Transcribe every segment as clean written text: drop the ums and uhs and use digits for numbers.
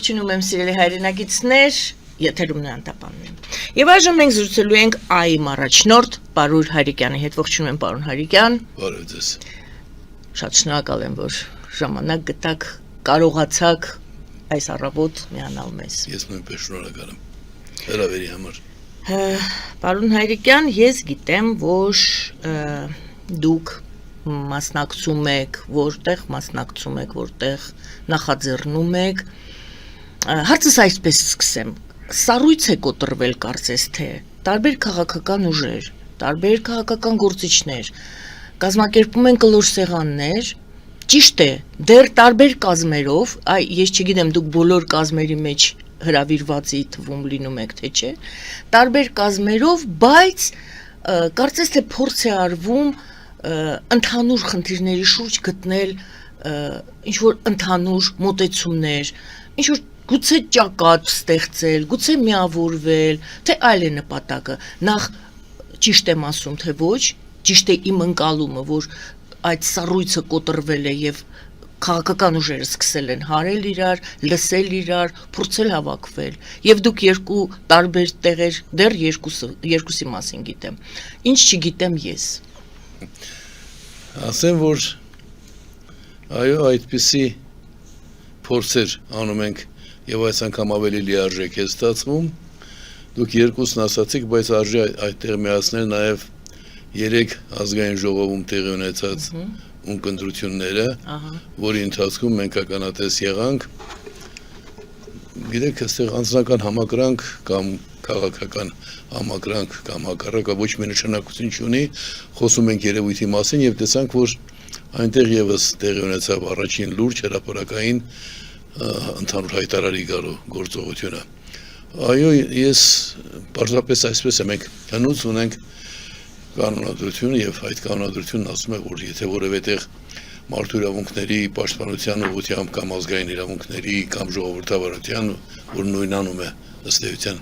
Ողջունում եմ սիրելի հայրենակիցներ, եթերում Նոյան Տապանն եմ։ Եվ այժմ մենք զրուցելու ենք ԱԻ-ի առաջնորդ Պարուր Հարիկյանի հետ։ Ողջունում եմ, պարոն Հարիկյան։ Բարև ձեզ։ Շատ շնորհակալ եմ, որ ժամանակ գտաք, կարողացաք այս առավոտ միանալ մեզ։ Ես նույնպես շնորհակալ եմ հրավերի համար։ Պարոն Հարիկյան, ես գիտեմ, որ դուք մասնակցում եք, որտեղ նախաձեռնում եք։ Հարցս այսպես սկսեմ։ Սառույց է կոտրվել կարծես թե տարբեր քաղաքական ուժեր, տարբեր քաղաքական գործիչներ կազմակերպում են կլոր սեղաններ, ճիշտ է, դեռ տարբեր կազմերով, ես չգիտեմ դուք բոլոր կազմերի մեջ հրավիրվածի թվում լինում եք, թե չէ, տարբեր կազմերով, բայց կարծես թե փորձ է արվում ընդհանուր խնդիրների շուրջ գտնել ինչ-որ ընդհանուր մոտեցումներ, ինչ-որ գուցե ճակատ ստեղծել, գուցե միավորվել, թե այլ է նպատակը, նախ ճիշտ եմ ասում, թե ոչ, ճիշտ է իմ ընկալումը, որ այդ սառույցը կոտրվել է և քաղաքական ուժերը սկսել են հարել իրար, լսել իրար, փորձել հավաքվել, և դուք երկու տարբեր տեղեր, դեռ երկուսի մասին գիտեմ, ինչ չգիտեմ ես։ Ասեմ, որ այո, այդպիսի փորձեր անում ենք և այս անգամ ավելի լիարժեք է ստացվում, դուք երկուսն ասացիք, բայց արժի այդտեղ միացնել նաև 3 ազգային ժողովում տեղի ունեցած ունկնդրությունները, որի ընթացքում մենք ականատես եղանք, գիտեք, այստեղ անձնական համակրանք կամ քաղաքական համակրանք կամ հակառակը ոչ մի նշանակություն չունի, խոսում ենք երևույթի մասին և տեսանք, որ այնտեղ ևս տեղի ունեցավ առաջին լուրջ հրապարակային ընդհանուր հայտարարի գալու գործողությունը։ Այո, ես պարզապես այսպես եմ, մենք հնուց ունենք կանոնադրություն և այդ կանոնադրությունն ասում է, որ եթե որևէ տեղ մարդու իրավունքների պաշտպանության ուղղությամբ կամ ազգային իրավունքների կամ ժողովրդավարության, որ նույնանում է ըստ էության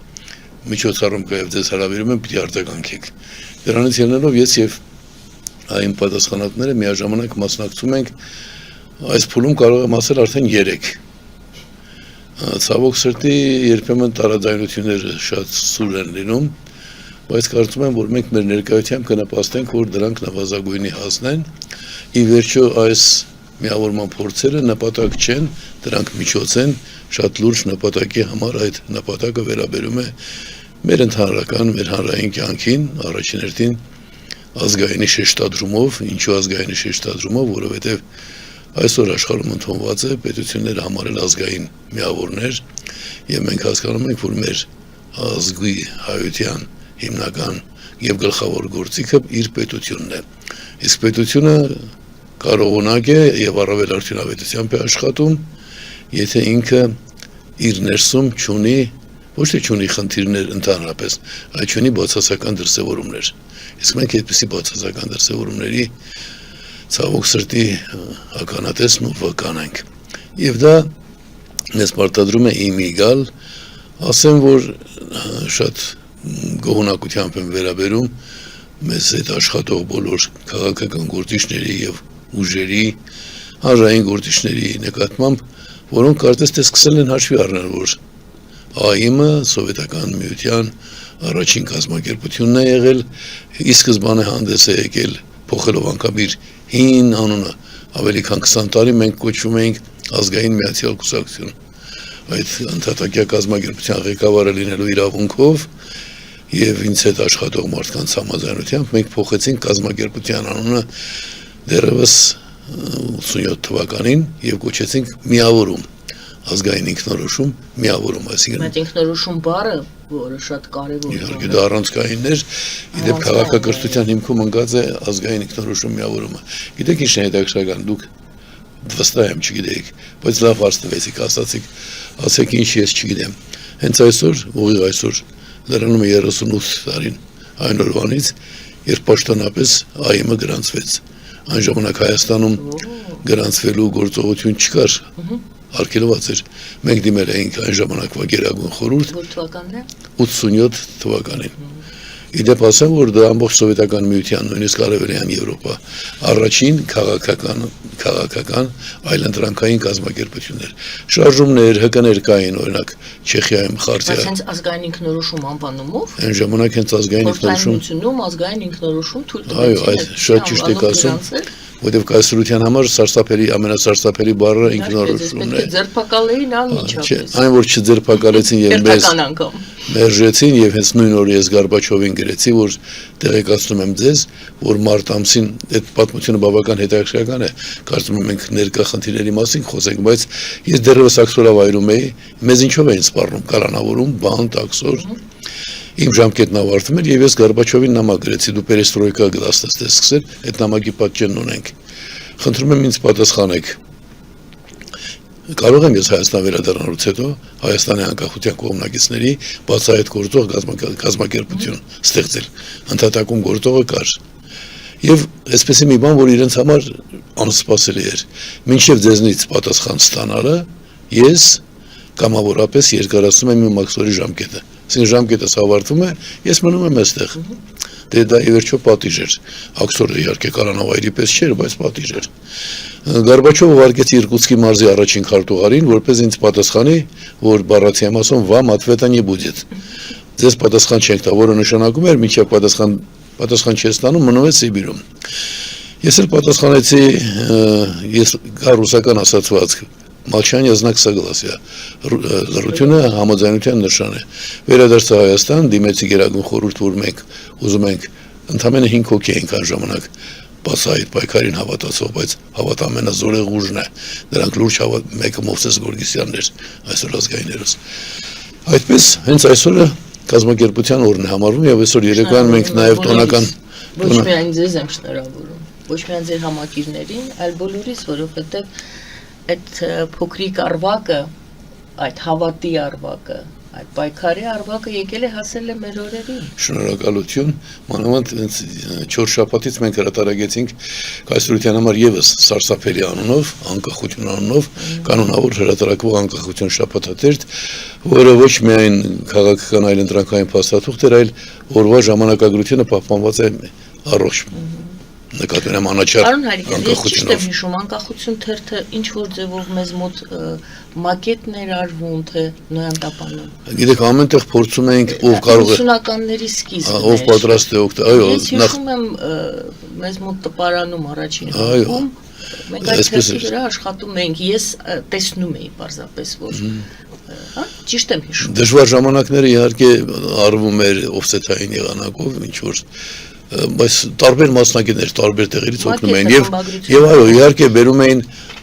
միջոցառում կա և ձեզ հրավիրում են, պիտի արձագանքեք։ Դրանից ելնելով ես և այն պատասխանատուները միաժամանակ մասնակցում ենք այս փուլում կարող եմ ասել արդեն 3։ Ցավոք սրտի երբեմն տարաձայնությունները շատ սուր են լինում, բայց կարծում եմ, որ մենք մեր ներկայությամբ կնպաստենք, որ դրանք նվազագույնի հասնեն, ի վերջո այս միավորման փորձերը նպատակ չեն, դրանք միջոց են, շատ լուրջ նպատակի համար այդ նպատակը վերաբերում է մեր ընդհանրական, մեր հանրային կյանքին, առաջին հերթին ազգայինի շեշտադրումով, ինչու ազգայինի շեշտադրումով, որովհետև այսօր աշխարհում ընդունված է պետությունները համարել ազգային միավորներ, և մենք հասկանում ենք, որ մեր ազգի հայության հիմնական և գլխավոր գործիքը իր պետությունն է։ Իսկ պետությունը կարողունակ է և առավել արդյունավետությամբ է աշխատում, եթե ինքը իր ներսում չունի, ոչ թե չունի խնդիրներ ընդհանրապես, այլ չունի բացասական դրսևորումներ։ Իսկ մենք այդպիսի բացասական դրսևորումների ցավոք սրտի ականատեսն ու վկան ենք։ Եվ դա մեզ պարտադրում է իմի գալ, ասեմ, որ շատ գոհունակությամբ եմ վերաբերում մեզ հետ աշխատող բոլոր քաղաքական գործիչների և ուժերի, հանրային գործիչների նկատմամբ, որոնք կարծես թե սկսել են հաշվի առնել, որ ԱԻՄ-ը սովետական միության առաջին կազմակերպությունն է եղել, ի սկզբանե հանդես է եկել փոխելով անգամ իր հին անունը, ավելի քան 20 տարի մենք կոչվում էինք ազգային միացյալ կուսակցություն, այդ ընդհատակյա կազմակերպության ղեկավարը լինելու իրավունքով և ինձ հետ աշխատող մարդկանց համաձայնությամբ մենք փոխեցինք կազմակերպության անունը դեռևս 87 թվականին և կոչեցինք միավորում, ազգային ինքնորոշում, միավորում, այսինքն այդ ինքնորոշում բառը, որը շատ կարևոր է։ Իհարկե դա առանցքայիններ, իդեպ քաղաքակրթության հիմքում ընկած է ազգային ինքնորոշում միավորումը։ Գիտեք ինչ է հետաքրքրական, դուք վստահ եմ չգիտեիք, բայց լավ հարց տվեցիք, ասեք ինչ ես չգիտեմ։ Հենց այսօր, ուղիղ այսօր լրանում է 38 տարին այն օրվանից, երբ պաշտոնապես ԱԻՄ-ը գրանցվեց։ Այն ժամանակ Հայաստանում գրանցվելու գործողություն չկար, արգելված էր։ Մենք դիմել էինք այն ժամանակվա գերագույն խորհուրդ 87 թվականին։ Իդեպ ասեմ, որ դա ամբողջ սովետական միության, նույնիսկ արևելյան Եվրոպա, առաջին քաղաքական այլընտրանքային կազմակերպություններ։ Շարժումներ, ՀԿ-ներ կային, օրինակ Չեխիայում խարտիա։ Բայց հենց ազգային ինքնորոշում անվանումով Այն ժամանակ հենց ազգային ինքնորոշում։ ազգային ինքնորոշում թույլ Այո, այդ շատ ճիշտ եք ասում, որտեղ կայսրության համար սարսափելի ամենասարսափելի բառը ինքնորոշումն է։ Ձերբակալեին անմիջապես։ Այն որ չձերբակալեցին եւ մեզ անգամ մերժեցին եւ հենց նույն օրը ես Գորբաչովին գրեցի, որ տեղեկացնում եմ ձեզ, որ մարտ ամսին այդ պատմությունը բավական հետաքրքրական է, կարծում եմ մենք ներկա խնդիրների մասին խոսենք, բայց ես դեռևս ակսորավայրում էի, մեզ ինչով էին սպառնում, կալանավորում, բանտ, ակսոր։ Իմ ժամկետն ավարտվում էր եւ ես Գորբաչովին նամակ գրեցի, դու պերեստրոյկա գլաստես սկսել, այդ նամակի պատճենն ունենք։ Խնդրում եմ ինձ պատասխանեք։ Կարող եմ ես Հայաստան վերադառնալուց հետո Հայաստանի անկախության կողմնակիցների բացահայտ գործող կազմակերպություն ստեղծել։ Ընդհատակում գործողը կար։ Եվ այսպեսի մի բան, որ իրենց համար անսպասելի էր։ Մինչև ձեզնից պատասխան ստանալը ես կամավորապես երկարացնում եմ իմ ակսորի ժամկետը։ Այսինքն ժամկետս ավարտվում է, ես մնում եմ այստեղ։ Դե դա ի վերջո պատիժ էր։ Ակսորը իհարկե կալանավայրի պես չէր, բայց պատիժ էր։ Գորբաչովը վարկեց Իրկուտսկի մարզի առաջին քարտուղարին, որպես ինձ պատասխանի, որ բառացի եմ ասում, вам ответа не будет։ Ձեզ պատասխան չենք տա, որը нշանակում էր, մինչև պատասխան չես տանում, մնում ես Սիբիրում։ Ես էլ պատասխանեցի, ես կա ռուսական ասացվածք, Молчание знак согласия։ Լռությունը համաձայնության նշան է։ Վերադարձա Հայաստան, դիմեցի Գերագույն խորհուրդ, որ մենք ուզում ենք ընդամենը 5 հոգի ենք այն ժամանակ բացահայտ պայքարին հավատացող, բայց հավատ ամենազորեղ ուժն է։ Նրանք լուրջ մեկը Մովսես Գորգիսյանն էր, այսօր ազգայիներս։ Այդպես հենց այսօրը կազմակերպության օրն է համարվում եւ այսօր երեկոյան մենք նաեւ տոնական ոչ միայն ձեզ եմ շնորհավորում, ոչ միայն ձեր համակիրներին, այլ բոլորիս, որովհետեւ այդ փոքրիկ արվակը, այդ հավատի արվակը, այդ պայքարի արվակը եկել է հասել է մեր օրերին։ Շնորհակալություն, մանավանդ 4 շաբաթից մենք հրատարակեցինք կայսրության համար եւս սարսափելի անունով, անկախություն անունով, կանոնավոր հրատարակվող անկախություն շաբաթաթերթ, որը ոչ միայն քաղաքական այլընտրանքային փաստաթուղթ էր, այլ օրվա ժամանակագրությունը պահպանված է առողջ նկատմամբ անաչառ անկախությունով։ Հիշում անկախություն թերթը ինչ որ ձևով մեզ մոտ մակետներ արվում, թե նոյանտապանում։ Գիտեք, ամենտեղ փորձում ենք ով կարող է 90-ականների սկիզբն ով պատրաստ է օգտվել, այո, նախ եմ մեզ մոտ տպարանում առաջին հերթին մենք այդ թերթի վրա աշխատում ենք, ես տեսնում էի պարզապես որ հա ճիշտ եմ հիշում։ Դժվար ժամանակները իհարկե արվում էր օֆսեթային եղանակով, ինչ որ բայց տարբեր մասնակիցներ տարբեր տեղերից օգնում էին եւ այո իհարկե բերում էին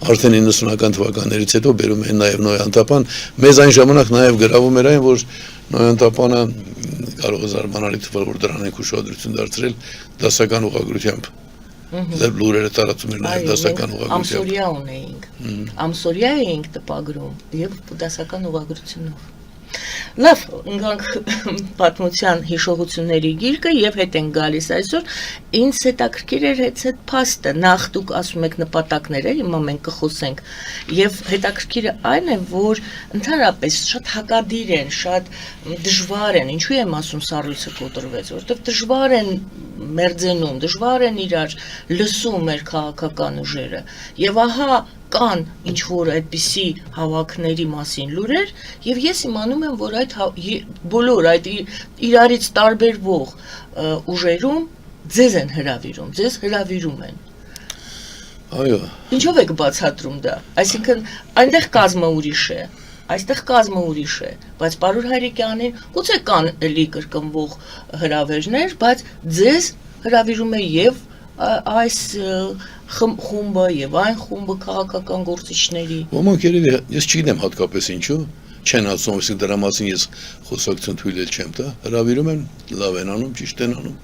արդեն 90-ական թվականներից հետո բերում էին նաեւ Նոյանտապան մեզ այն ժամանակ նաեւ գրավում էր այն որ Նոյանտապանը կարող է զարմանալի թվալ որ դրան ենք ուշադրություն դարձրել դասական ուղղագրությամբ լուրերը տարածում էր նաեւ դասական ուղղագրությամբ ամսորյա էինք տպագրում եւ դասական ուղղագրությունով Լավ, ընկանք պատմության հիշողությունների գիրկը եւ հետ են գալիս այսօր ինձ հետաքրքիր էր այդ փաստը նախ դուք ասում եք նպատակները հիմա մենք կխոսենք եւ հետաքրքիրը այն է որ ընդհանրապես շատ հակադիր են շատ դժվար են ինչու եմ ասում սառույցը կոտրվեց որովհետեւ դժվար են մերձենում դժվար են իրար լսում մեր քաղաքական ուժերը եւ ահա կան ինչ որ այդպիսի հավաքների մասին լուրեր եւ ես իմանում եմ որ այդ բոլոր այդ իրարից տարբերվող ուժերում ձեզ են հրավիրում ձեզ հրավիրում են այո ինչով եք բացատրում դա այսինքն այնտեղ կազմը ուրիշ է այստեղ կազմը ուրիշ է բայց Պարուր Հայրիկյանին գուցե կան էլի կրկնվող հրավերներ բայց ձեզ հրավիրում է եւ այս խումբը եւ այն խումբը քաղաքական գործիչների ոմանք երևի ես չգիտեմ հատկապես ինչու չեն ասում ասի դրա մասին ես խոսակցություն թույլ չեմ տա հրավիրում են լավ են անում ճիշտ են անում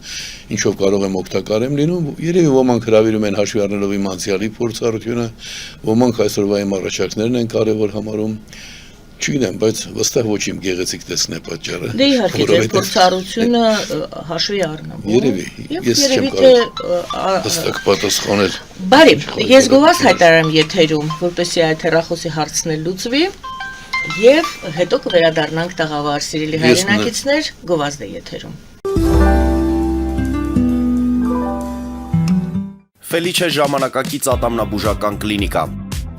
ինչով կարող եմ օգտակար եմ լինում երևի ոմանք հրավիրում են հաշվի առնելով իմ անցյալի փորձառությունը ոմանք այսօրվա իմ առաջարկներն են կարևոր համարում Չգիտեմ, բայց վստահ ոչ իմ գեղեցիկ տեսքն է պատճառը։ Դե իհարկե, ձեր փորձառությունը հաշվի առնվում։ Երևի, ես չեմ կարող հստակ պատասխանել։ Բարի, ես գովազ հայտարարեմ եթերում, որպեսզի այդ հեռախոսի հարցն էլ լուծվի, եւ հետո կվերադառնանք տաղավար, սիրելի հայրենակիցներ, գովազդ է եթերում։ Ֆելիչե ժամանակակից ատամնաբուժական կլինիկա։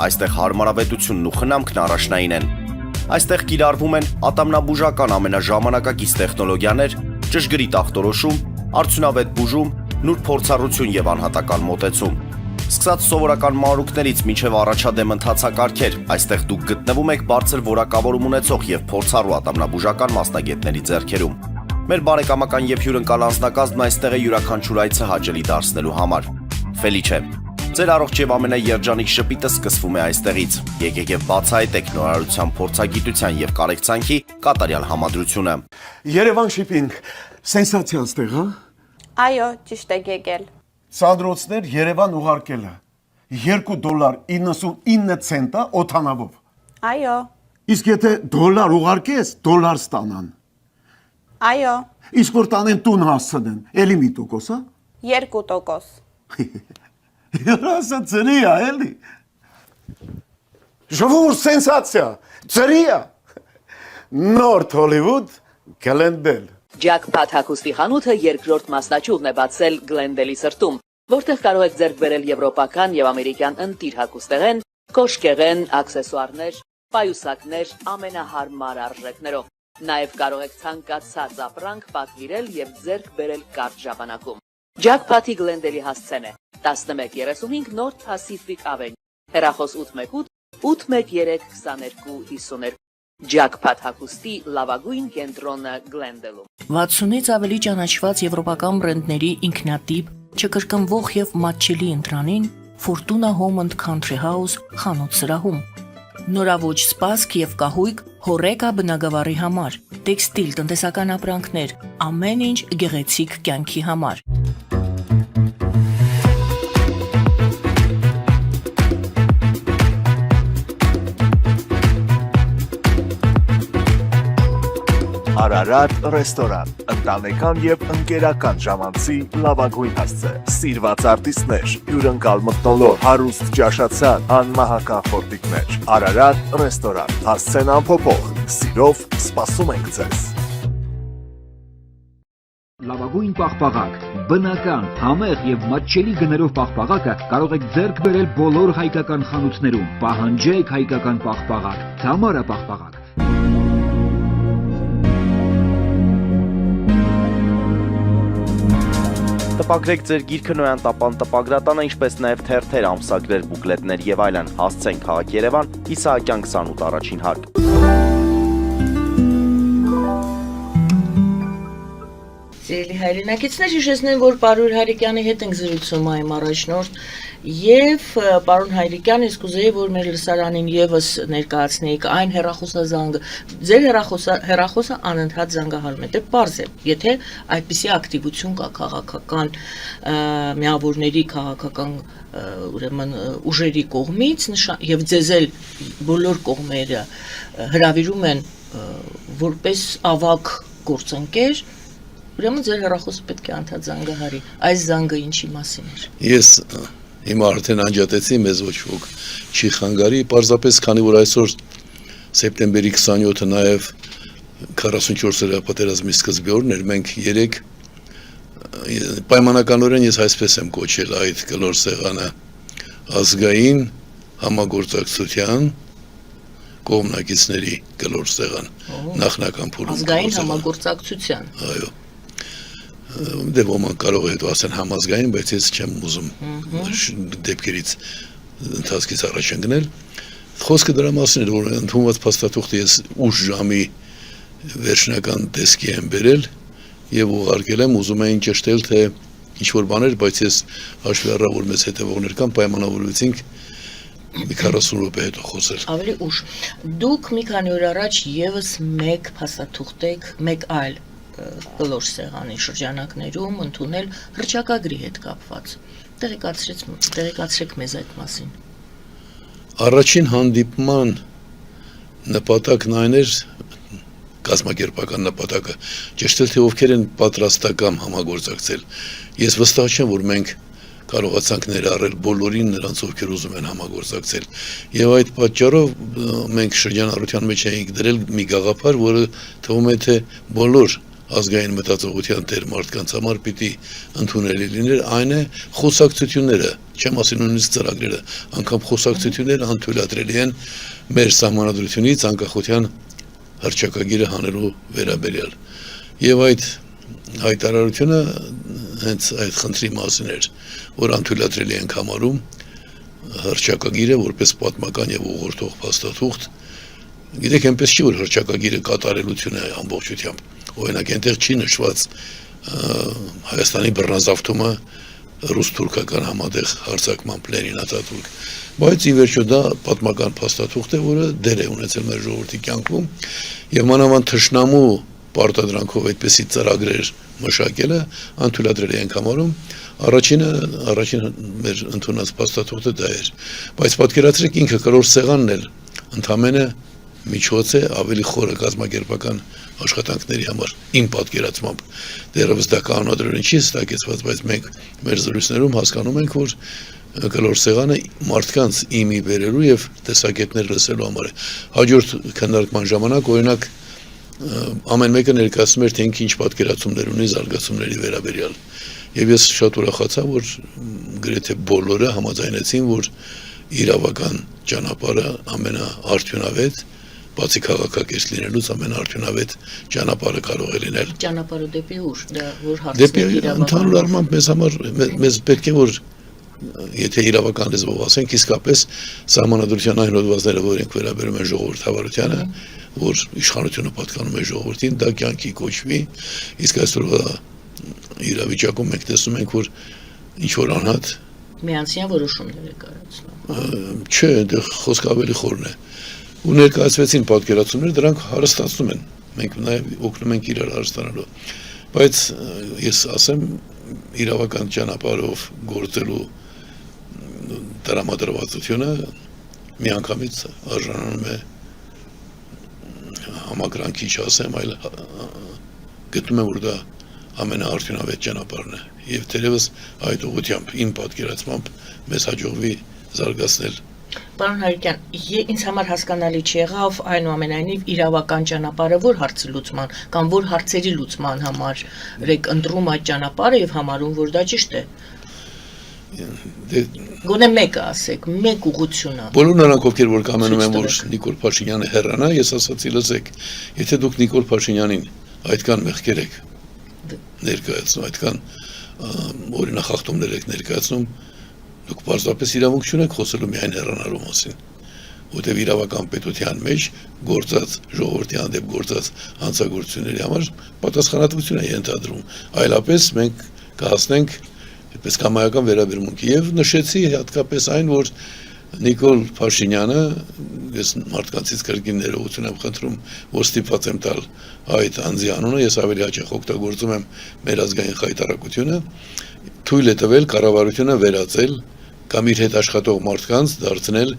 Այստեղ հարմարավետությունն ու խնամքն առաջնային են։ Այստեղ կիրառվում են ատամնաբուժական ամենաժամանակակից տեխնոլոգիաներ, ճշգրիտ ախտորոշում, արդյունավետ բուժում, նուրբ փորձառություն եւ անհատական մոտեցում։ Սկսած սովորական մանրուքներից մինչև առաջադեմ ընթացակարգեր, այստեղ դուք գտնվում եք բարձր որակավորում ունեցող եւ փորձառու ատամնաբուժական մասնագետների ձեռքերում։ Մեր բարեկամական եւ հյուրընկալ անձնակազմն այստեղ է յուրաքանչյուր այցը հաճելի դարձնելու համար։ Ֆելիչե, ձեր առողջ եւ ամենաերջանիկ շպիտը սկսվում է այստեղից։ Եկեք եւ բացահայտեք նորարարության փորձագիտության եւ կարեկցանքի կատարյալ համադրությունը։ Երևան շիփինգ, սենսացիալ ստեղ, հա։ Այո, ճիշտ եք եկել։ Սանդրոցներ Երևան ուղարկելը $2.99 օթանավով։ Այո, Իսկ եթե դոլար ուղարկես, դոլար ստանան։ այո, Իսկ որ տանեն տուն հասցնեն, էլի մի տոկոս, հա։ 2%։ Երասը ծրի է, էլի։ Ժողովուրդ սենսացիա, ծրի է։ Նորթ Հոլիվուդ, Գլենդել։ Ջաքփաթ հագուստի խանութը երկրորդ մասնաճյուղն է բացել Գլենդելի սրտում, որտեղ կարող եք ձեռք բերել եվրոպական եւ ամերիկյան ընտիր հագուստեղեն, կոշկեղեն, աքսեսուարներ, պայուսակներ ամենահարմար արժեքներով։ Նաեւ կարող եք ցանկացած ապրանք պատվիրել եւ ձեռք բերել կարճ ժամանակում։ Ջաքփաթի Գլենդելի հասցեն է 1135 North Pacific Avenue, հեռախոս 818 813 2252։ Ջաքփաթ հագուստի լավագույն կենտրոնը Գլենդելում։ 60-ից ավելի ճանաչված եվրոպական բրենդների ինքնատիպ, չկրկնվող եւ մատչելի ընտրանին Fortuna Home and Country House խանութ սրահում։ Նորավոճ սպասք եւ կահույք հորեկա բնագավառի համար, տեքստիլ, տնտեսական ապրանքներ, ամեն ինչ գեղեցիկ կյանքի համար։ Արարատ ռեստորան, ընտանեկան եւ ընկերական ժամանցի լավագույն հասցե, սիրված արտիստներ, հյուրընկալ մթնոլորտ, հարուստ ճաշացան, անմահական խորտիկներ, Արարատ ռեստորան, հասցեն անփոփոխ, սիրով սպասում ենք ձեզ։ Լավագույն պաղպաղակ, բնական, համեղ եւ մատչելի գներով պաղպաղակը կարող եք ձեռք բերել բոլոր հայկական խանութներում։ Պահանջեք հայկական պաղպաղակ, Թամարա պաղպաղակ։ Տպագրեք ձեր գիրքը նոյան տապան տպագրատանը, ինչպես նաև թերթեր, ամսագրեր, բուկլետներ եւ այլն։ Հասցեն քաղաք Երևան, Իսահակյան 28 առաջին հարկ։ Սիրելի հայրենակիցներ, հիշեցնեմ, որ պարոն Հարիկյանի հետ ենք զրուցում այմ առաջնորդ եւ պարոն Հարիկյանը սկուզեի, որ մեր լսարանին եւս ներկայացնեիք այն հեռախոսազանգը, ձեր հեռախոսը անընդհատ զանգահարում է, դե պարզ է, եթե այդպիսի ակտիվություն կա քաղաքական միավորների, քաղաքական ուրեմն ուժերի կողմից եւ ձեզ էլ բոլոր կողմերը հրավիրում են որպես ավակ գործընկեր, ուրեմն ձեր հեռախոսը պետք է անդադ զանգահարի։ Այս զանգը ինչի մասին էր։ Ես հիմա արդեն անջատեցի, մեզ ոչ ոք չի խանգարի, պարզապես քանի որ այսօր սեպտեմբերի 27-ը նաև 44-րդ պատերազմի սկզբի օրն էր, մենք 3 պայմանականորեն ես այսպես եմ կոչել այդ կլոր սեղանը ազգային համագործակցության կողմնակիցների կլոր սեղան նախնական փուլում ազգային համագործակցության։ Այո։ Դե ոմանք կարող է հետո ասեն համազգային, բայց ես չեմ ուզում դեպքերից ընթացքից առաջ ընկնել։ Խոսքը դրա մասին էր, որ ընդունված փաստաթուղթը ես ուշ ժամի վերջնական տեսքի եմ բերել եւ ուղարկել եմ, ուզում էին ճշտել, թե ինչ որ բաներ, բայց ես հաշվի առա, որ մեզ հետևողներ կան, պայմանավորվեցինք մի 40 րոպե հետո խոսել։ Ավելի ուշ։ Դուք մի քանի օր առաջ եւս մեկ փաստաթուղթ եք, մեկ այլ կլոր սեղանի շրջանակներում ընդունել հռչակագրի հետ կապված։ Տեղեկացրեք մեզ այդ մասին։ Առաջին հանդիպման նպատակն այն էր, կազմակերպական նպատակը, ճշտել թե ովքեր են պատրաստական համագործակցել։ Ես վստահ չեմ, որ մենք կարողացանք ներառել բոլորին նրանց, ովքեր ուզում են համագործակցել։ Եվ այդ պատճառով մենք շրջանառության մեջ էինք դրել մի գաղափար, որը թվում է թե բոլոր ազգային մտածողության տեր մարդկանց համար պիտի ընդունելի լիներ, այն է խոսակցությունները, չեմ ասի նույնիսկ ծրագրերը, անգամ խոսակցությունները անթույլատրելի են մեր սահմանադրությունից անկախության հռչակագիրը հանելու վերաբերյալ։ Եվ այդ հայտարարությունը հենց այդ խնդրի մասին էր, որ անթույլատրելի ենք համարում հռչակագիրը որպես պատմական եւ ուղղորդող փաստաթուղթ։ Գիտեք, այնպես չի, որ հռչակագիրը կատարելություն է ամբողջությամբ։ Օրինակ, այնտեղ չի նշված Հայաստանի բռնազավթումը ռուս-թուրքական համատեղ հարձակմամբ Լենին-Աթաթուրք, բայց ի վերջո դա պատմական փաստաթուղթ է, որը դեր է ունեցել մեր ժողովրդի կյանքում, եւ մանավանդ թշնամու պարտադրանքով այդպիսի ծրագրեր մշակելը անթույլատրելի ենք համարում։ Առաջին մեր ընդունած փաստաթուղթը դա էր, բայց պատկերացրեք ինքը կրոր սեղանն էլ ընդամենը միջոց է ավելի խորը կազմակերպական աշխատանքների համար, իմ պատկերացմամբ դեռևս դա կանոնադրորեն չի ստակեցված, բայց մենք մեր զրույցներում հասկանում ենք, որ կլոր սեղանը մարդկանց իմի բերելու եւ տեսակետներ լսելու համար է։ Հաջորդ քննարկման ժամանակ օրինակ ամեն մեկը ներկայացնում էր, թե ինքը ինչ պատկերացումներ ունի զարգացումների վերաբերյալ։ Եվ ես շատ ուրախացա, որ գրեթե բոլորը համաձայնեցին, որ իրավական ճանապարհը ամենաարդյունավետ, բացի քաղաքակիրթ լինելուց ամենաարդյունավետ ճանապարհը կարող է լինել։ Ճանապարհը դեպի ուր, դա որ Դեպի հարցներ ընդհանուր առմամբ մեզ համար մեզ պետք է որ եթե իրավական լեզվով ասենք, իսկապես սահմանադրության այն հոդվածները, որոնք վերաբերում են ժողովրդավարությանը, որ իշխանությունը պատկանում է ժողովրդին, դա կյանքի կոչվի, իսկ այսօրվա իրավիճակում մենք տեսնում ենք, որ ինչ որ անհատ միանցյան որոշումներ է կայացնում։ Չէ, դա խոսքը ավելի խորն է։ Ու ներկայացվեցին պատկերացումներ, դրանք հարստացնում են։ Մենք նաև օգնում ենք իրար հարստանալու։ Բայց ես ասեմ, իրավական ճանապարհով գործելու տրամադրվածությունը միանգամից արժանանում է համակրանքի չասեմ, այլ գտնում եմ, որ դա ամենաարդյունավետ ճանապարհն է եւ թերևս այդ ուղղությամբ իմ պատկերացմամբ մեզ հաջողվի զարգացնել։ Պարոն Հարիկյան, ինձ համար հասկանալի չեղավ այնուամենայնիվ իրավական ճանապարհը որ հարցի լուծման կամ որ հարցերի լուծման համար եք ընտրում այդ ճանապարհը եւ համարում, որ դա ճիշտ է։ Գոնե մեկը ասեք, մեկ ուղղությունը։ Բոլոր նրանք, ովքեր որ կամենում են, որ Նիկոլ Փաշինյանը հեռանա, ես ասացի, լսեք, եթե դուք Նիկոլ Փաշինյանին այդքան մեղքեր եք ներկայացնում, այդքան օրինախախտումներ եք ներկայացնում, դուք պարզապես իրավունք չունեք խոսելու միայն հեռանալու մասին, որտեղ իրավական պետության մեջ գործած ժողովրդի հանդեպ գործած հանցագործությունների համար պատասխանատվություն է ենթադրում, այլապես մենք կհասնենք այդպես կամայական վերաբերմունքի եւ նշեցի հատկապես այն, որ Նիկոլ Փաշինյանը ես մարդկանցից կրկին ներողություն եմ խնդրում, որ ստիպված եմ տալ այդ անձի անունը, ես ավելի հաճախ օգտագործում եմ մեր ազգային խայտարակությունը, թույլ է տվել կառավարությունը վերածել կամ իր հետ աշխատող մարդկանց դարձնել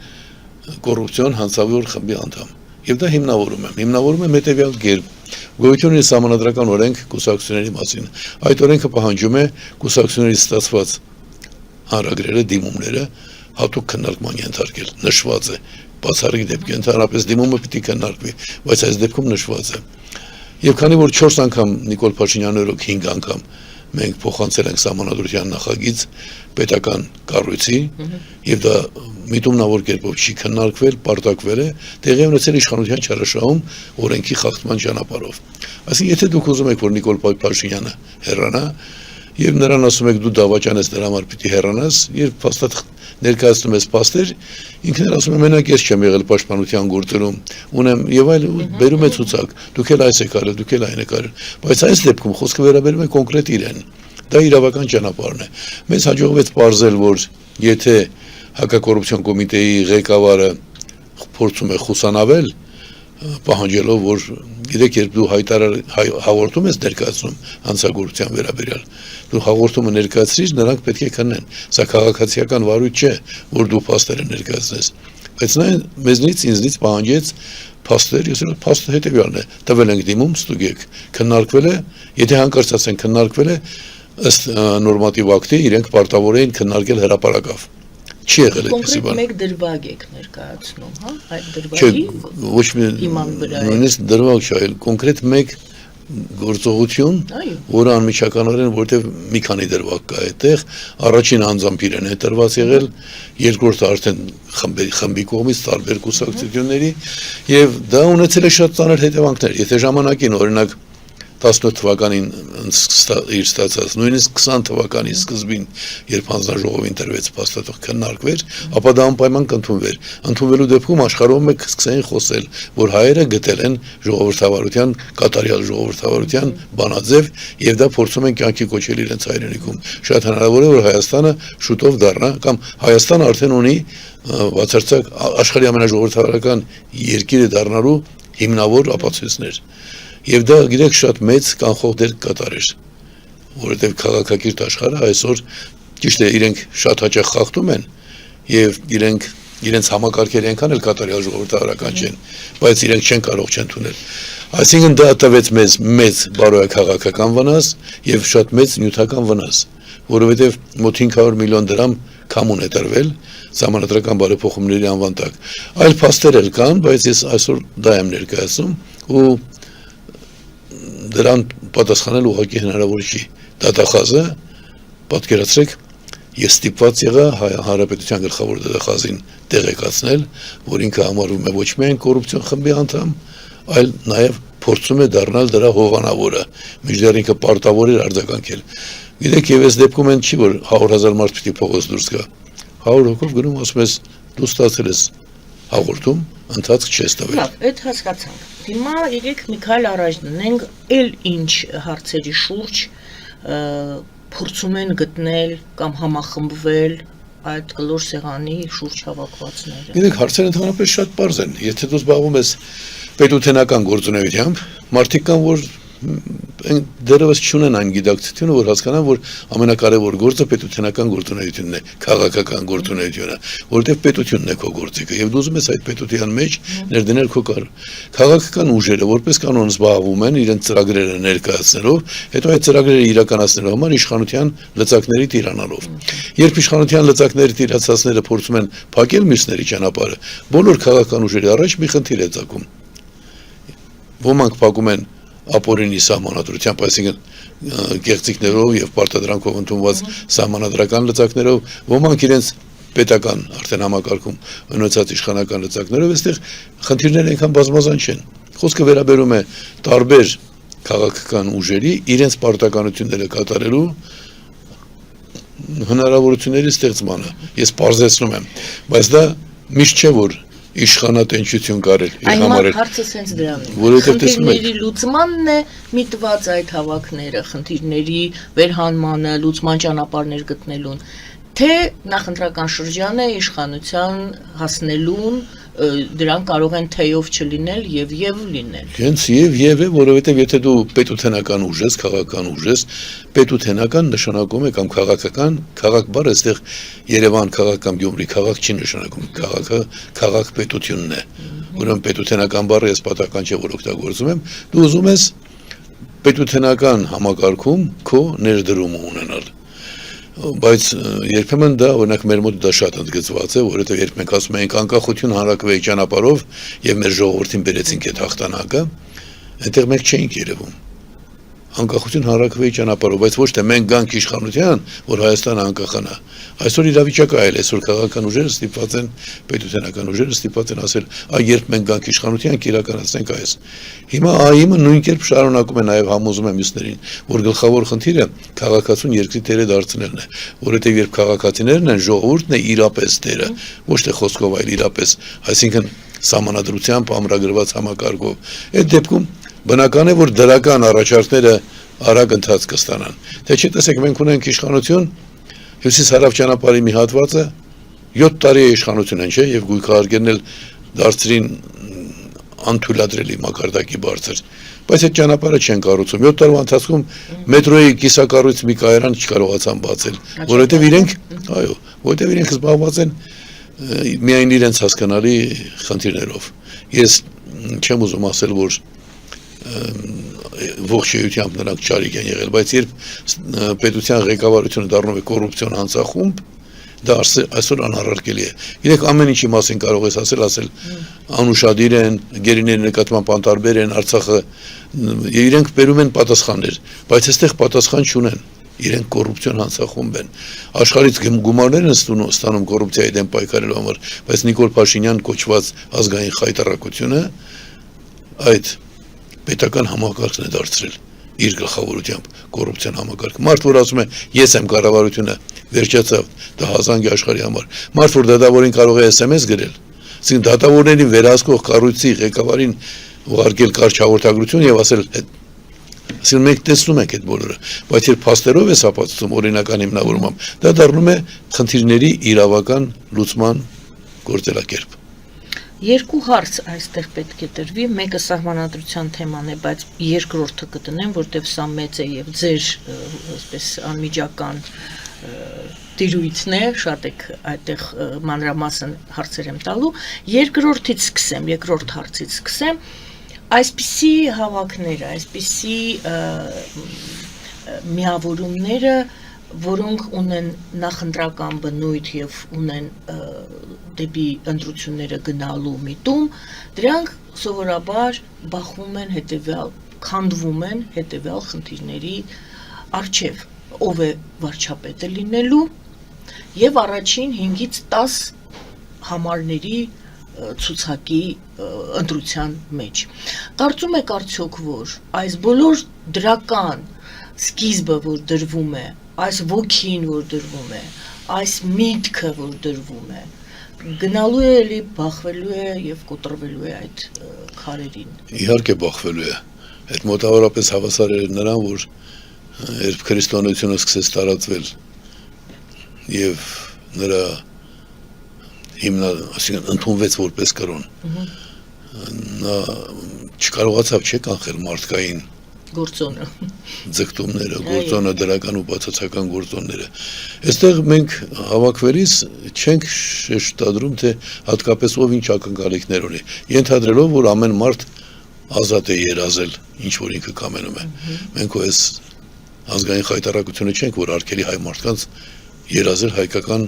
կոռուպցիոն հանցավոր խմբի անդամ։ Եվ դա հիմնավորում եմ հետևյալ կերպ։ Գոյություն ունի սահմանադրական օրենք կուսակցությունների մասին։ Այդ օրենքը պահանջում է կուսակցություններից ստացված հանրագրերը, դիմումները հատուկ քննարկման ենթարկել, նշված է։ Բացառիկ դեպքի ընդհանրապես դիմումը պիտի քննարկվի, բայց այս դեպքում նշված է։ Եվ քանի որ 4 անգամ Նիկոլ Փաշինյանը օրոք 5 անգամ մենք փոխանցել ենք սահմանադրության նախագիծ պետական կառույցի եւ դա միտումնավոր կերպով չի քննարկվել, պարտակվել է, տեղի ունեցել իշխանության չարաշահում օրենքի խախտման ճանապարհով։ Այսինքն, եթե դուք ուզում եք, որ Նիկոլ Փաշինյանը հեռանա եւ նրան ասում եք դու դավաճանես դրա համար պիտի հեռանաս, երբ փաստաթղթ ներկայացնում ես փաստեր, ինքն էլ ասում է մենակ ես չեմ եղել պաշտպանության գործերում, ունեմ եւ այլ բերում է ցուցակ, դուք էլ այս եք արել, դուք էլ այն եք արել, բայց այս դեպքում խոսքը վերաբերում է կոնկրետ իրեն։ Դա իրավական ճանապարհն է։ Մեզ հաջողվեց պարզել, որ եթե հակակոռուպցիոն կոմիտեի ղեկավարը փորձում է խուսանավել, պահանջելով, որ գիտեք, երբ դու հաղորդում ես ներկայացնում հանցագործության վերաբերյալ, դու հաղորդումը ներկայացրիր, նրանք պետք է քննեն։ Սա քաղաքացիական վարույթ չէ, որ դու փաստերը ներկայացնես։ Բայց նա ինձնից պահանջեց փաստեր, ես փաստը հետևյալն է, տվել ենք դիմում, ստուգեք, քննարկվել է, եթե հանկարծ ասեն քննարկվել է, ըստ նորմատիվ ակտի իրենք պարտավոր էին քննարկել հրապարակավ։ Չի եղել այդպեսի բան։ Կոնկրետ մեկ դրվագ եք ներկայացնում, հա, այդ դրվագի ոչ մի նույնիսկ դրվագ չէ, այլ կոնկրետ մեկ գործողություն, Այո։ որը անմիջականորեն որտեվ մի քանի դրվագ կա այդտեղ, առաջին անձամբ իրեն է տրված եղել, երկրորդը արդեն խմբի կողմից տարբեր կուսակցությունների եւ դա ունեցել է շատ ծանր հետևանքներ։ Եթե ժամանակին օրինակ 18 թվականին իր ստացած, նույնիսկ 20 թվականի սկզբին, երբ հանձնաժողովին տրվեց փաստաթուղթ քննարկվեր, ապա դա անպայման կընդունվեր։ Ընդունվելու դեպքում աշխարհում մեկ սկսեին խոսել, որ հայերը գտել են ժողովրդավարության, կատարյալ ժողովրդավարության բանաձև եւ դա փորձում են կյանքի կոչել իրենց հայրենիքում։ Շատ հնարավոր է, որ Հայաստանը շուտով դառնա կամ Հայաստանը արդեն ունի բացարձակ աշխարհի ամենաժողովրդավարական երկիրը դառնալու հիմնավոր ապացույցներ։ Եվ դա գիտեք շատ մեծ կանխող դեր կատարեր, որովհետև քաղաքակիրթ աշխարհը այսօր ճիշտ է իրենք շատ հաճախ խախտում են եւ իրենց համակարգերը այնքան էլ կատարյալ ժողովրդավարական չեն, բայց իրենք չեն կարող չընդունել։ Այսինքն դա տվեց մեծ բարոյաքաղաքական վնաս եւ շատ մեծ նյութական վնաս, որովհետև մոտ 500 միլիոն դրամ կամուն է տրվել սահմանադրական բարեփոխումների անվան տակ։ Այլ փաստեր էլ կան, բայց ես այսօր դա եմ ներկայացնում ու դրան պատասխանել ուղղակի հնարավոր չի։ Դատախազը, պատկերացրեք, ես ստիպված եղա Հանրապետության գլխավոր դատախազին տեղեկացնել, որ ինքը համարվում է ոչ միայն կոռուպցիոն խմբի անդամ, այլ նաև փորձում է դառնալ դրա հովանավորը, մինչդեռ ինքը պարտավոր էր արձագանքել։ Գիտեք, եւ այս դեպքում են չի, որ 100,000 մարդ պիտի փողոց դուրս գա։ 100 հոգով գնում ասում ես դու ստացել ես հաղորդում, ընթացք չես տվել։ Լավ, այդ հասկացանք։ Հիմա եկեք մի քայլ առաջ դնենք, էլ ինչ հարցերի շուրջ փորձում են գտնել կամ համախմբվել այդ գլոր սեղանի շուրջ հավաքվածները։ Գիտեք, հարցերը ընդհանրապես շատ պարզ են։ Եթե դու զբաղվում ես պետութենական գործունեությամբ, մարդիկ կան, որ դեռևս չունեն այն գիտակցությունը, որ հասկանան, որ ամենակարևոր գործը պետութենական գործունեությունն է, քաղաքական գործունեությունը, որտեղ պետությունն է քո գործիքը, եւ դու ուզում ես այդ պետության մեջ ներդնել քո քաղաքական ուժերը, որպես կանոն զբաղվում են իրենց ծրագրերը ներկայացնելով, հետո այդ ծրագրերը իրականացնելու համար իշխանության լծակների տիրանալով։ Երբ իշխանության լծակների տիրացածները փորձում են փակել մյուսների ճանապարհը, բոլոր քաղաքական ուժերի առաջ մի խնդիր է ծագում։ Ոմանք փակում են ապօրինի սահմանադրությամբ, այսինքն գեղձիկներով եւ պարտադրանքով ընդունված սահմանադրական լծակներով, ոմանք իրենց պետական արդեն համակարգում ունեցած իշխանական լծակներով, այստեղ խնդիրները այնքան բազմազան չեն։ Խոսքը վերաբերում է տարբեր քաղաքական ուժերի իրենց պարտականությունները կատարելու հնարավորությունների ստեղծմանը։ Ես պարզեցնում եմ, բայց դա միշտ չէ, որ իշխանատենչություն կարել իր համար։ Այն հարցը սենց դրանն է։ Որովհետև տեսնում եք, խնդիրների լուծմանն է միտված այդ հավաքները, խնդիրների վերհանմանը, լուծման ճանապարհներ գտնելուն, թե նախընտրական շրջանը իշխանության հասնելուն դրան կարող են թեյով չլինել եւ լինել։ հենց եւ է, որովհետեւ եթե դու պետութենական ուժ ես, քաղաքական ուժ ես, պետութենական նշանակում է կամ քաղաքական, քաղաք բառը այստեղ Երևան քաղաք կամ Գյումրի քաղաք չի նշանակում, քաղաքը քաղաք պետությունն է։ Ուրեմն պետութենական բառը ես պատահական չէ որ օգտագործում եմ, դու ուզում ես պետութենական համակարգում քո ներդրումը ունենալ։ Բայց երբեմն դա օրինակ մեր մոտ դա շատ ընդգծված է, որովհետև երբ մենք ասում ենք անկախություն հանրաքվեի ճանապարհով եւ մեր ժողովրդին բերեցինք այդ հաղթանակը, այնտեղ մենք չէինք երևում։ Անկախություն հանրաքվեի ճանապարհով, բայց ոչ թե մենք գանք իշխանության, որ Հայաստանը անկախանա։ Այսօր իրավիճակը այլ է, այսօր քաղաքական ուժերը ստիպված են, պետութենական ուժերը ստիպված են ասել, այ երբ մենք գանք իշխանության, կիրականացնենք այս։ Հիմա ԱԻՄ-ը նույն կերպ շարունակում է նաև համոզում է մյուսներին, որ գլխավոր խնդիրը քաղաքացուն երկրի տերը դարձնելն է, որովհետև երբ քաղաքացիներն են, ժողովուրդն է իրապես տերը, ոչ թե խոսքով, այլ իրապես, այսինքն սահմանադրությամբ ամրագրված համակարգով։ Այդ դեպքում բնական է, որ դրական առաջարկները արագ ընթաց կստանան։ Թե չէ տեսեք, մենք ունենք իշխանություն, հյուսիս-հարավ ճանապարհի մի հատվածը 7 տարի է իշխանություն են, չէ, եւ գույքահարկերն էլ դարձրին անթույլատրելի մակարդակի բարձր։ Բայց այդ ճանապարհը չեն կառուցում։ 7 տարվա ընթացքում մետրոյի կիսակառույց մի կայարան չկարողացան բացել, որովհետեւ իրենք զբաղված են միայն իրենց հասկանալի խնդիրներով։ Ես չեմ ուզում ասել, որ ողջույթությամբ նրանք ճարիք են եղել, բայց երբ պետության ղեկավարությունը դառնում է կոռուպցիոն հանցախումբ, դա այսօր անհարարկելի է։ Գիտեք, ամեն ինչի մասին կարող ես ասել անուշադիր են, գերիների նկատմամբ անտարբեր են, Արցախը իրենք բերում են պատասխաններ, բայց այստեղ պատասխան չունեն։ Իրենք կոռուպցիոն հանցախումբ են։ Աշխարհից գումարներ են ստանում կոռուպցիայի դեմ պայքարելու համար, բայց Նիկոլ Փաշինյան կոչված ազգային խայտառակությունը այդ պետական համակարգն է դարձրել իր գլխավորությամբ կոռուպցիոն համակարգ։ Մարդ որ ասում է ես եմ կառավարությունը, վերջացավ, դա հազանգ է աշխարհի համար։ Մարդ որ դատավորին կարող է SMS գրել, ասին դատավորներին վերահսկող կառույցի ղեկավարին ուղարկել կարճ հաղորդագրություն եւ ասել ասին մենք տեսնում ենք այդ բոլորը, բայց երբ փաստերով է ապացուցում օրինական հիմնավորմամբ, դա դառնում է խնդիրների իրավական լուծման գործելակերպ։ Երկու հարց այստեղ պետք է դրվի, մեկը սահմանադրության թեման է, բայց երկրորդը կտնեմ, որտեղ սա մեծ է եւ ձեր այսպես անմիջական տիրույթն է, շատ եք այդտեղ մանրամասն հարցեր եմ տալու, երկրորդ հարցից սկսեմ, այսպիսի հավաքները, այսպիսի միավորումները, որոնք ունեն նախընտրական բնույթ եւ ունեն դեպի ընտրությունները գնալու միտում, դրանք սովորաբար բախվում են քանդվում են հետեւյալ խնդիրների առջև, ով է վարչապետը լինելու եւ առաջին 5-ից 10 համարների ցուցակի ընտրության մեջ։ Կարծում եք արդյոք, որ այս բոլոր դրական սկիզբը, որ դրվում է, այս ոգին, որ դրվում է, այս միտքը, որ դրվում է, գնալու է էլի բախվելու է եւ կոտրվելու է այդ քարերին։ Իհարկե բախվելու է։ Այդ մոտավորապես հավասար էր նրան, որ երբ քրիստոնեությունը սկսեց տարածվել եւ նրա այսինքն ընդունվեց որպես կրոն, նա չկարողացավ կանխել մարդկային գործոնը ձգտումները, գործոնը, դրական ու բացասական գործոնները։ Այստեղ մենք հավաքվելիս չենք շեշտադրում, թե հատկապես ով ինչ ակնկալիքներ ունի, ենթադրելով, որ ամեն մարդ ազատ է երազել, ինչ որ ինքը կամենում է։ Մենք այս ազգային խայտառակությունը չենք, որ արգելի հայ մարդկանց երազել հայկական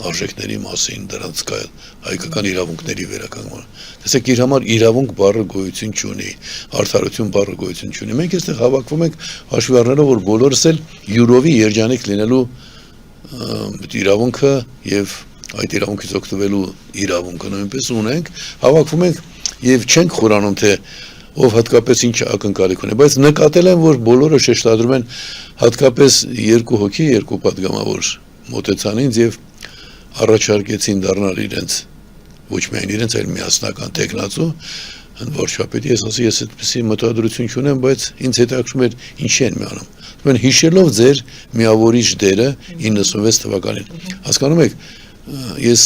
արժեքների մասին, դրանց հայկական իրավունքների վերականգնման։ Տեսեք, իր համար իրավունք բառը գոյություն չունի, արդարություն բառը գոյություն չունի։ Մենք այստեղ հավաքվում ենք հաշվի առնելով, որ բոլորս էլ յուրովի երջանիկ լինելու իրավունքը եւ այդ իրավունքից օգտվելու իրավունքը նույնպես ունենք, հավաքվում ենք եւ չենք խորանում, թե ով հատկապես ինչ ակնկալիք ունի, բայց նկատել եմ, որ բոլորը շեշտադրում են հատկապես երկու հոգի, երկու պատգամավոր մոտեցան ինձ եւ առաջարկեցին դառնալ իրենց ոչ միայն իրենց, այլ միասնական տեխնացու վարչապետի, ես ասի, ես այդպիսի մտադրություն չունեմ, բայց ինձ հետաքրքրում էր ինչի են միանում։ Ուրեմն հիշելով ձեր միավորիչ դերը 96 թվականին, հասկանում եք, ես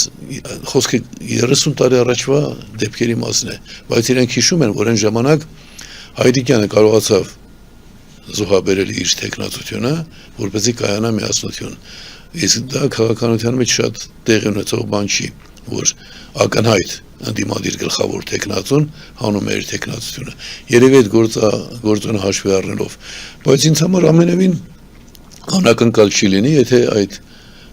խոսքը 30 տարի առաջվա դեպքերի մասն է, բայց իրենք հիշում են, որ այն ժամանակ Հայդիկյանը կարողացավ զոհաբերել իր տեխնացությունը, որպեսզի կայանա միասնություն։ Իսկ դա քաղաքականության մեջ շատ տեղի ունեցող բան չի, որ ակնհայտ ընդդիմադիր գլխավոր տեխնացուն հանում է իր տեխնացությունը։ Երևի այդ գործոնը հաշվի առնելով, բայց ինձ համար ամենևին անակնկալ չի լինի, եթե այդ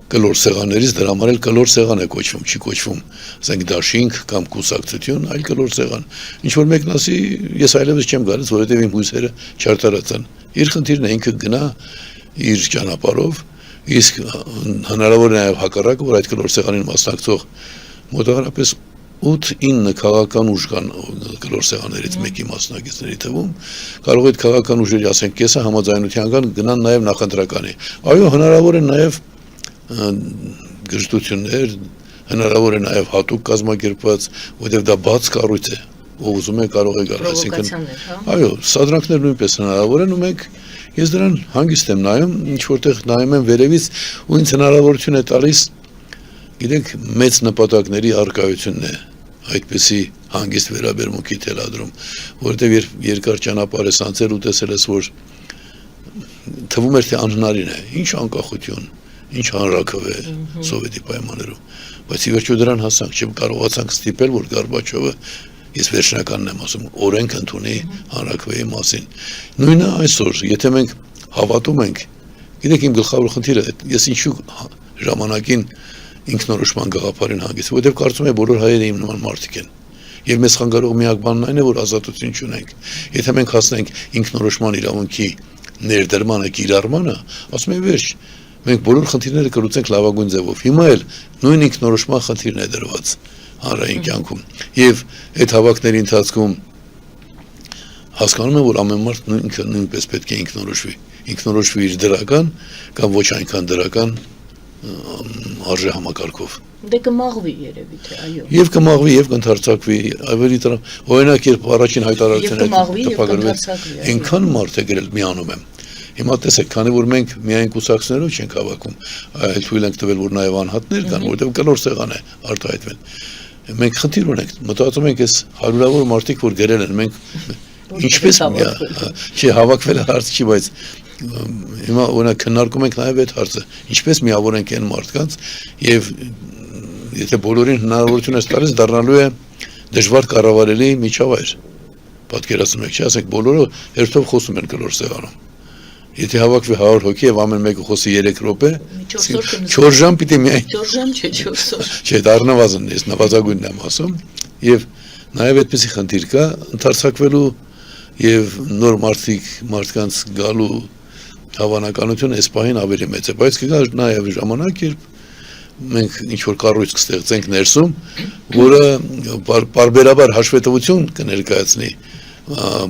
կլոր սեղաններից դրա համար էլ կլոր սեղան է կոչվում, չի կոչվում, ասենք դաշինք կամ կուսակցություն, այլ կլոր սեղան։ Ինչ որ մեկն ասի, ես այլևս չեմ գալիս, որովհետև իմ հույսերը չարտարացան։ Իր խնդիրն է ինքը գնա իր ճանապարհով, իսկ հնարավոր է նաև հակառակը, որ այդ կլոր սեղանին մասնակցող մոտավորապես 8-9 քաղաքական ուժ կան կլոր սեղաններից մեկի մասնակիցների թվում, կարող է այդ քաղաքական ուժերի, ասենք, կեսը համաձայնության կան գնան նաև նախընտրականի։ Այո, հնարավոր է նաև գժտություններ, հնարավոր է նաև հատուկ կազմակերպված, որտեղ դա բաց կառույց է, ով ուզում է կարող է գալ, այսինքն այո, սադրանքներ նույնպես հնարավոր են ու մենք ես դրան հանգիստ եմ նայում, ինչ որտեղ նայում եմ վերևից ու ինձ հնարավորություն է տալիս, գիտենք, մեծ նպատակների առկայությունն է այդպիսի հանգիստ վերաբերմունքի թելադրում, որովհետև երկար ճանապարհ ես անցել ու տեսել ես, որ թվում էր, թե անհնարին է, ինչ անկախություն, ինչ հանրաքվե է սովետի պայմաններում, բայց ի վերջո դրան հասանք, չկարողացանք ստիպել, որ Գորբաչովը, ես վերջնականն եմ ասում, օրենք ընդունի հանրաքվեի մասին։ Նույնը այսօր, եթե մենք հավատում ենք, գիտեք իմ գլխավոր խնդիրը, ես ինչու ժամանակին ինքնորոշման գաղափարին հանգիստ, որովհետև կարծում եմ բոլոր հայերը իմ նման մարդիկ են։ Եվ մեզ խանգարող միակ բանն այն է, որ ազատություն չունենք։ Եթե մենք հասնենք ինքնորոշման իրավունքի ներդրմանը, կիրառմանը, ասում եմ վերջ, մենք բոլոր խնդիրները կլուծենք լավագույն ձևով։ Հիմա էլ նույն ինքնորոշման խնդիրն է դրված հանրային կյանքում։ Եվ այդ հավաքների ընթացքում հասկանում եմ, որ ամեն մարդ նույնպես պետք է ինքնորոշվի իր դրական կամ ոչ այնքան դրական արժե համակարգով։ Դե կմաղվի երևի թե, այո։ Եվ կմաղվի, եւ կընթարցակվի, ավելի օրինակ երբ առաջին հայտարարությունները տպագրվեց, այնքան մարդ է գրել միանում եմ։ Հիմա տեսեք, քանի որ մենք միայն կուսակցներով չենք հավաքում, այլ թույլ ենք տվել, որ նաև անհատներ կան, որովհետև կլոր սեղան է արտահայտվել։ Մենք խնդիր ունենք, մտածում ենք այս հարյուրավոր մարդիկ, որ գրել են, մենք ինչպես չի հավաքվել հարց չի, բայց հիմա օրինակ քննարկում ենք նաև այդ հարցը, ինչպես միավորենք այն մարդկանց եւ եթե բոլորին հնարավորություն է տալիս դառնալու է դժվար կառավարելի միջավայր։ Պատկերացնում եք, չի ասենք բոլորը հերթով խոսում են կլոր սեղանում։ Եթե հավաքվի 100 հոգի եւ ամեն մեկը խոսի 3 րոպե, 4 ժամ պիտի միայն 4 ժամ չէ, 4 օր։ Չէ, դա առնվազն է, նվազագույնն եմ ասում, եւ նաեւ այդպեսի խնդիր կա ընդարձակվելու եւ նոր մարդկանց գալու հավանականությունը այս պահին ավելի մեծ է, բայց կգա նաեւ ժամանակ, երբ մենք ինչ որ կառույց կստեղծենք ներսում, որը բարբերաբար հաշվետվություն կներկայացնի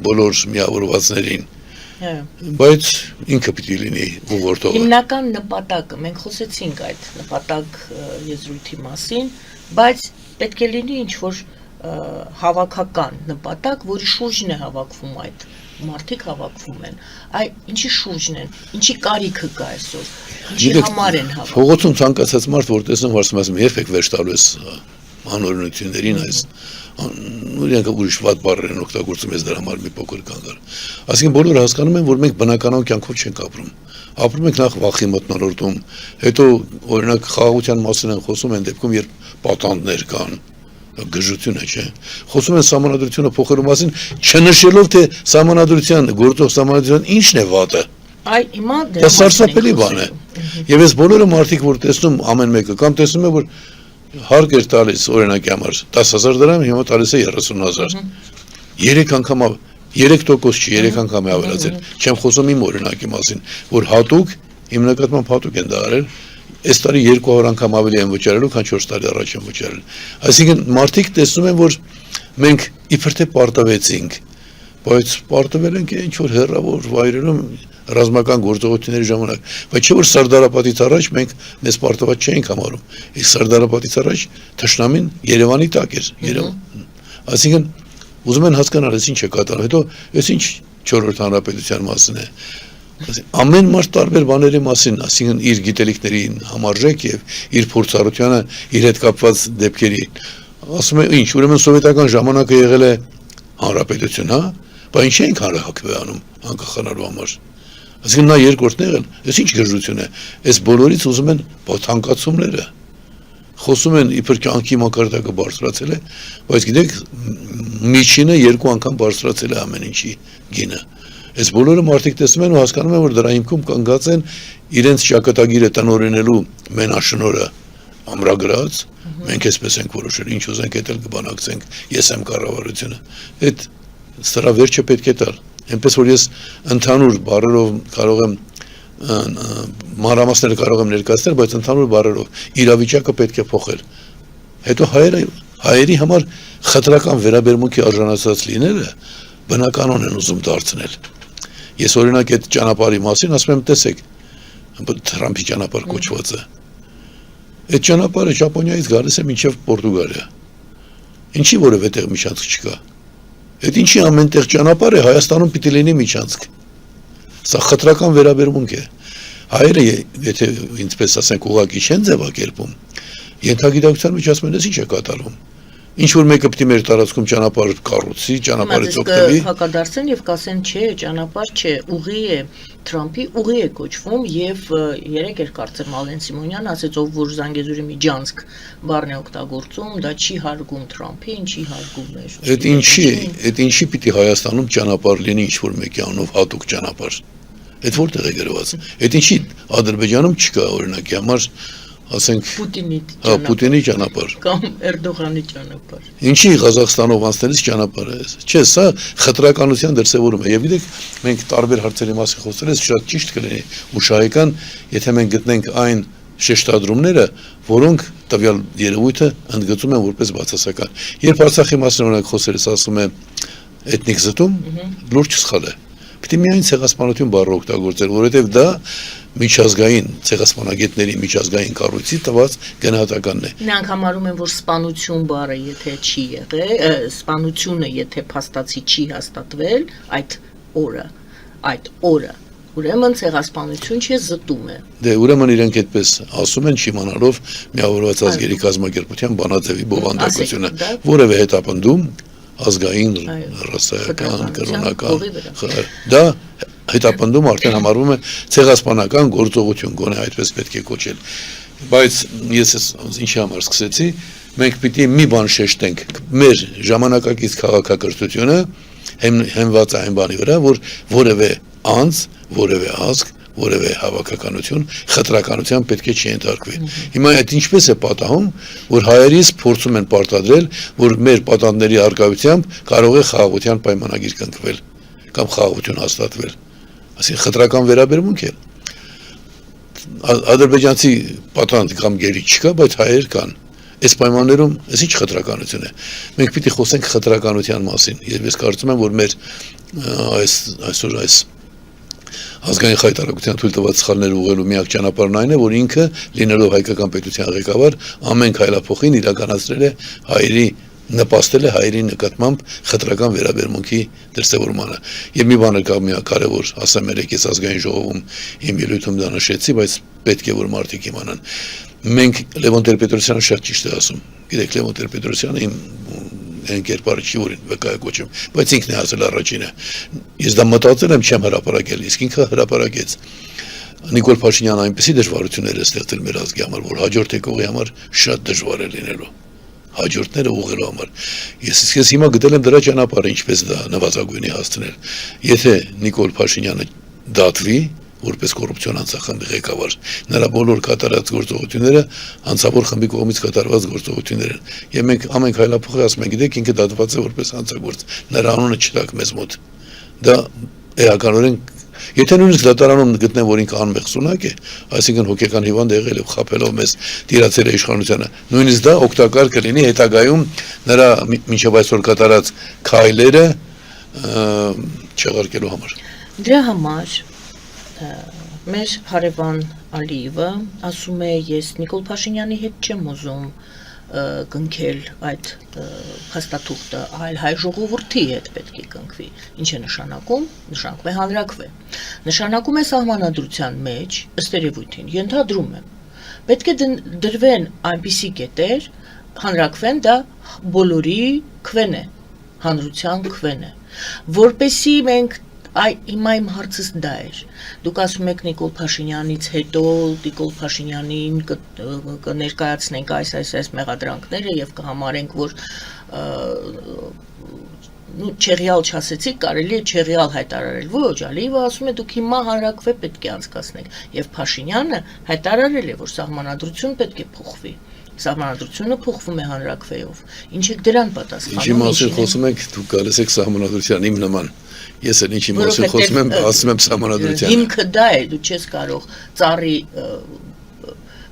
բոլոր միավորվածներին։ Բայց ինքը պիտի լինի ուղղորդողը։ Հիմնական նպատակը, մենք խոսեցինք այդ նպատակ եզրույթի մասին, բայց պետք է լինի ինչ-որ հավաքական նպատակ, որի շուրջն է հավաքվում այդ մարդիկ հավաքվում են, ինչի շուրջն են, ինչի կարիքը կա այսօր, ինչի համար են հավաքվում։ Փողոցում ցանկացած մարդ, որ տեսնում ասում երբ եք վերջ տալու ես անօրենություններին այս նույնիսկ ուրիշ վատ բառեր են օգտագործում ես դրա համար մի փոքր կանգար։ Այսինքն բոլորը հասկանում են, որ մենք բնականon կյանքով չենք ապրում։ Ապրում ենք նախ վախի մթնոլորտում, հետո օրինակ խաղաղության մասին են խոսում են դեպքում, երբ պատանդներ կան, գժությունը չէ։ Խոսում են սահմանադրությունը փոխելու մասին, չնշելով թե սահմանադրության գործող սահմանադրության ինչն է վատը։ Հիմա դա սարսափելի բան է։ Եվ այս բոլորը մարդիկ, որ տեսնում ամեն մեկը կամ տեսնում է, որ հարկ էր տալիս օրինակի համար 10,000 դրամ, հիմա տալիս է 30,000։ 3 անգամ 3% չի, 3 անգամ է ավելացել։ Չեմ խոսում իմ օրինակի մասին, որ հատուկ իմ նկատմամբ հատուկ են դա արել։ Այս տարի 200 անգամ ավելի են վճարելու, քան 4 տարի առաջ են վճարել։ Այսինքն մարդիկ տեսնում են, որ մենք իբր թե պարտվեցինք, բայց պարտվել ենք ինչ որ հեռավոր վայրերում ռազմական գործողությունների ժամանակ, բայց չէ որ Սարդարապատից առաջ մենք մեզ պարտված չէինք համարում։ Իսկ Սարդարապատից առաջ թշնամին Երևանի տակ էր, Այսինքն ուզում են հասկանալ, այս ինչ է կատարում, հետո այս ինչ 4-րդ հանրապետության մասին է։ Ամեն մարդ տարբեր բաների մասին, այսինքն իր գիտելիքներին համարժեք եւ իր փորձառությանը, իր հետ կապված դեպքերի, ասում է ինչ, ուրեմն սովետական ժամանակը եղել է հանրապետություն, հա, բայց ինչ ենք հանրահավաքանում անկախանալու համար։ Այսինքն նա երկրորդն եղել, այս ինչ գժություն է, այս բոլորից ուզում են թանկացումները, խոսում են իբր կյանքի մակարդակը բարձրացել է, բայց գիտեք, միջինը 2 անգամ բարձրացել է ամեն ինչի գինը։ Այս բոլորը մարդիկ տեսնում են ու հասկանում են, որ դրա հիմքում կանգած են իրենց ճակատագիրը տնօրինելու մենաշնորհը ամրագրած, մենք այսպես ենք որոշել, ինչ ուզենք այդ էլ կբանակցենք, ես եմ կառավարությունը։ Այդ սրա վերջը պետք է տալ։ Այնպես որ ես ընդհանուր բառերով կարող եմ մանրամասները կարող եմ ներկայացնել, բայց ընդհանուր բառերով իրավիճակը պետք է փոխել։ Հետո հայերի համար խտրական վերաբերմունքի արժանացած լինելը բնականon են ուզում դարձնել։ Ես օրինակ այդ ճանապարհի մասին ասում եմ, տեսեք, Թրամփի ճանապարհ կոչվածը։ Այդ ճանապարհը Ճապոնիայից գալիս է մինչև Պորտուգալիա։ Ինչի որևէ տեղ միջանցք չկա։ Այդ ինչի ամենտեղ ճանապարհ է, Հայաստանում պիտի լինի միջանցք։ Սա խտրական վերաբերմունք է։ Հայերը, եթե ինչպես ասենք, ուղղակի չեն ձևակերպում, ենթագիտակցության մեջ ասում են, ինչ է կատարվում։ Ինչ որ մեկը պիտի մեր տարածքում ճանապարհ կառուցի, ճանապարհից օգտվի։ Հակադարձեն եւ կասեն, չէ, ճանապարհ չէ, ուղի է, Թրամփի ուղի է կոչվում եւ երեք էր կարծեմ Ալեն Սիմոնյանը ասեց, ով որ Զանգեզուրի միջանցք բառն է օգտագործում, դա չի հարգում Թրամփին, չի հարգում մեր։ Այդ ինչի պիտի Հայաստանում ճանապարհ լինի ինչ որ մեկի անով հատուկ ճանապարհ։ Այդ որտեղ է գրված։ Այդ ինչի Ադրբեջանում չկա օրինակի համար ասենք Պուտինի ճանապարհ կամ Էրդողանի ճանապարհ։ Ինչի Ղազախստանով անցնելիս ճանապարհը է։ Չէ, սա խտրականության դրսևորում է։ Եվ գիտեք, մենք տարբեր հարցերի մասին խոսել ենք, շատ ճիշտ կլինի ու շահեկան, եթե մենք գտնենք այն շեշտադրումները, որոնք տվյալ երևույթը ընդգծում են որպես բացասական։ Երբ Արցախի մասին օրինակ խոսել ես, ասում է էթնիկ զտում, լուրջ սխալ է։ Պետք է միայն ցեղասպանություն բառը օգտագործել, որովհետև դա միջազգային ցեղասպանագետների միջազգային կառույցի տված գնահատականն է։ Նրանք համարում են, որ սպանություն բառը եթե չի եղել, սպանությունը եթե փաստացի չի հաստատվել այդ օրը, ուրեմն ցեղասպանություն չի, զտում է։ Դե ուրեմն իրենք այդպես ասում են, չիմանալով միավորված ազգերի կազմակերպության բանաձևի բովանդակությունը, որևէ հետապնդում ազգային, ռասայական, կրոնական, դա հետապնդում արդեն համարվում է ցեղասպանական գործողություն, գոնե այդպես պետք է կոչել։ Բայց ես ինչի համար սկսեցի, մենք պիտի մի բան շեշտենք, մեր ժամանակակից քաղաքակրթությունը հենված է այն բանի վրա, որ որևէ անձ, որևէ ազգ, որևէ հավաքականություն խտրականության պետք է չենթարկվի։ Հիմա այդ ինչպես է պատահում, որ հայերից փորձում են պարտադրել, որ մեր պատանդների արկայությամբ կարող է խաղաղության պայմանագիր կնքվել կամ խաղաղություն հաստատվել։ Այսինքն խտրական վերաբերմունք է։ Ադրբեջանցի պատանդ կամ գերի չկա, բայց հայեր կան։ Այս պայմաններում այս ինչ խտրականություն է։ Մենք պիտի խոսենք խտրականության մասին։ Ես կարծում եմ, որ մեր այսօր ազգային խայտարակության թույլ տված սխալներ ուղղելու միակ ճանապարհն այն է, որ ինքը լինելով հայկական պետության ղեկավար ամեն քայլափոխին իրականացրել է հայերի նպաստել է հայերի նկատմամբ խտրական վերաբերմունքի դրսևորմանը։ Եվ մի բան կա մի կարևոր, ասեմ երեքես ազգային ժողովում իմ ելույթում դա նշեցի, բայց պետք է որ մարդիկ իմանան։ Մենք Լևոն Տեր-Պետրոսյանը շատ ճիշտ է ասում։ Գիտեք, Լևոն Տեր-Պետրոսյանը իմ այն կերպարը չի որին վկայակոչում, բայց ինքն է ասել առաջինը։ Ես դա մտածել եմ, չեմ հրապարակել, իսկ ինքը հրապարակեց։ Նիկոլ Փաշինյանը այնպեսի դժվարություններ է ստեղծել մեր ազգի համար, որ հաջորդ եկողի համար շատ դժվար է լինելու։ Հաջորդները ուղղելու համար։ Ես հիմա գտել եմ դրա ճանապարհը, ինչպես դա նվազագույնի հասցնել։ Եթե Նիկոլ Փաշինյանը դատվի, որպես կոռուպցիոն անձախմբի ղեկավար, նրա բոլոր կատարած գործողությունները անձավոր խմբի կողմից կատարված գործողություններ են։ Եվ մենք ամեն քայլափոխի ասում ենք, գիտեք, ինքը դատված է որպես հանցագործ, նրա անունը չտակ մեզ մոտ։ Դա էականորեն, եթե նույնիսկ դատարանում գտնեն, որ ինքը անմեղսունակ է, այսինքն հոգեկան հիվանդ եղել է խաբելով մեզ տիրացել է իշխանությանը, նույնիսկ դա օգտակար կլինի հետագայում նրա մինչև այսօր կատարած քայլերը չեղարկելու համար։ Դրա համար մեր հարևան Ալիևը ասում է, ես Նիկոլ Փաշինյանի հետ չեմ ուզում կնքել այդ փաստաթուղթը, այլ հայ ժողովրդի հետ պետք է կնքվի։ Ինչ է նշանակում? Նշանակում է հանրաքվե։ Նշանակում է սահմանադրության մեջ, ըստ երևույթին, ենթադրում եմ, պետք է դրվեն այնպիսի կետեր, հանրաքվեն դա բոլորի քվեն է, հանրության քվեն է, որպեսզի մենք հիմա իմ հարցս դա էր։ Դուք ասում եք Նիկոլ Փաշինյանից հետո Նիկոլ Փաշինյանին կներկայացնենք այս մեղադրանքները եւ կհամարենք, որ չեղյալ չասեցիք, կարելի է չեղյալ հայտարարել։ Ոչ, Ալիևը ասում է դուք հիմա հանրաքվե պետք է անցկացնեք եւ Փաշինյանը հայտարարել է, որ սահմանադրություն պետք է փոխվի։ Սահմանադրությունը փոխվում է հանրաքվեով։ Ինչ եք դրան պատասխանում։ Ինչի մասին խոսում եք, դուք գալիս եք սահմանադրության իմ նման։ Ես էլ ինչի մասին խոսում եմ, ասում եմ սահմանադրության։ Հիմքը դա է, դու չես կարող ծառի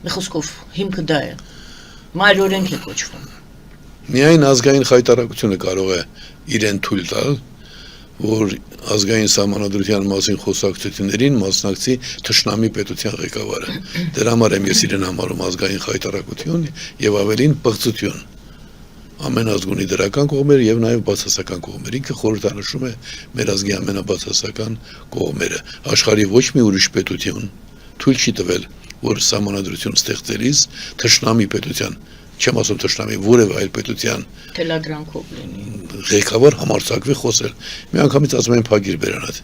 մի խոսքով հիմքը դա է։ Մայրօրենք է կոչվում։ Միայն ազգային խայտարակությունը կարող է իրեն թույլ տալ, որ ազգային սահմանադրության մասին խոսակցություններին մասնակցի թշնամի պետության ղեկավարը։ Դրա համար եմ ես իրեն համարում ազգային խայտարակություն եւ ավելին պղծություն։ Ամեն ազգ ունի դրական կողմեր եւ նաեւ բացասական կողմեր։ Ինքը խորհրդանշում է մեր ազգի ամենաբացասական կողմերը։ Աշխարհի ոչ մի ուրիշ պետություն թույլ չի տվել, որ սահմանադրություն ստեղծելիս թշնամի պետության, չեմ ասում թշնամի, որևէ այլ պետության թելադրանքով լինի։ Ղեկավար համարձակվի խոսել։ Մի անգամից ասում են փագիր բերանատ։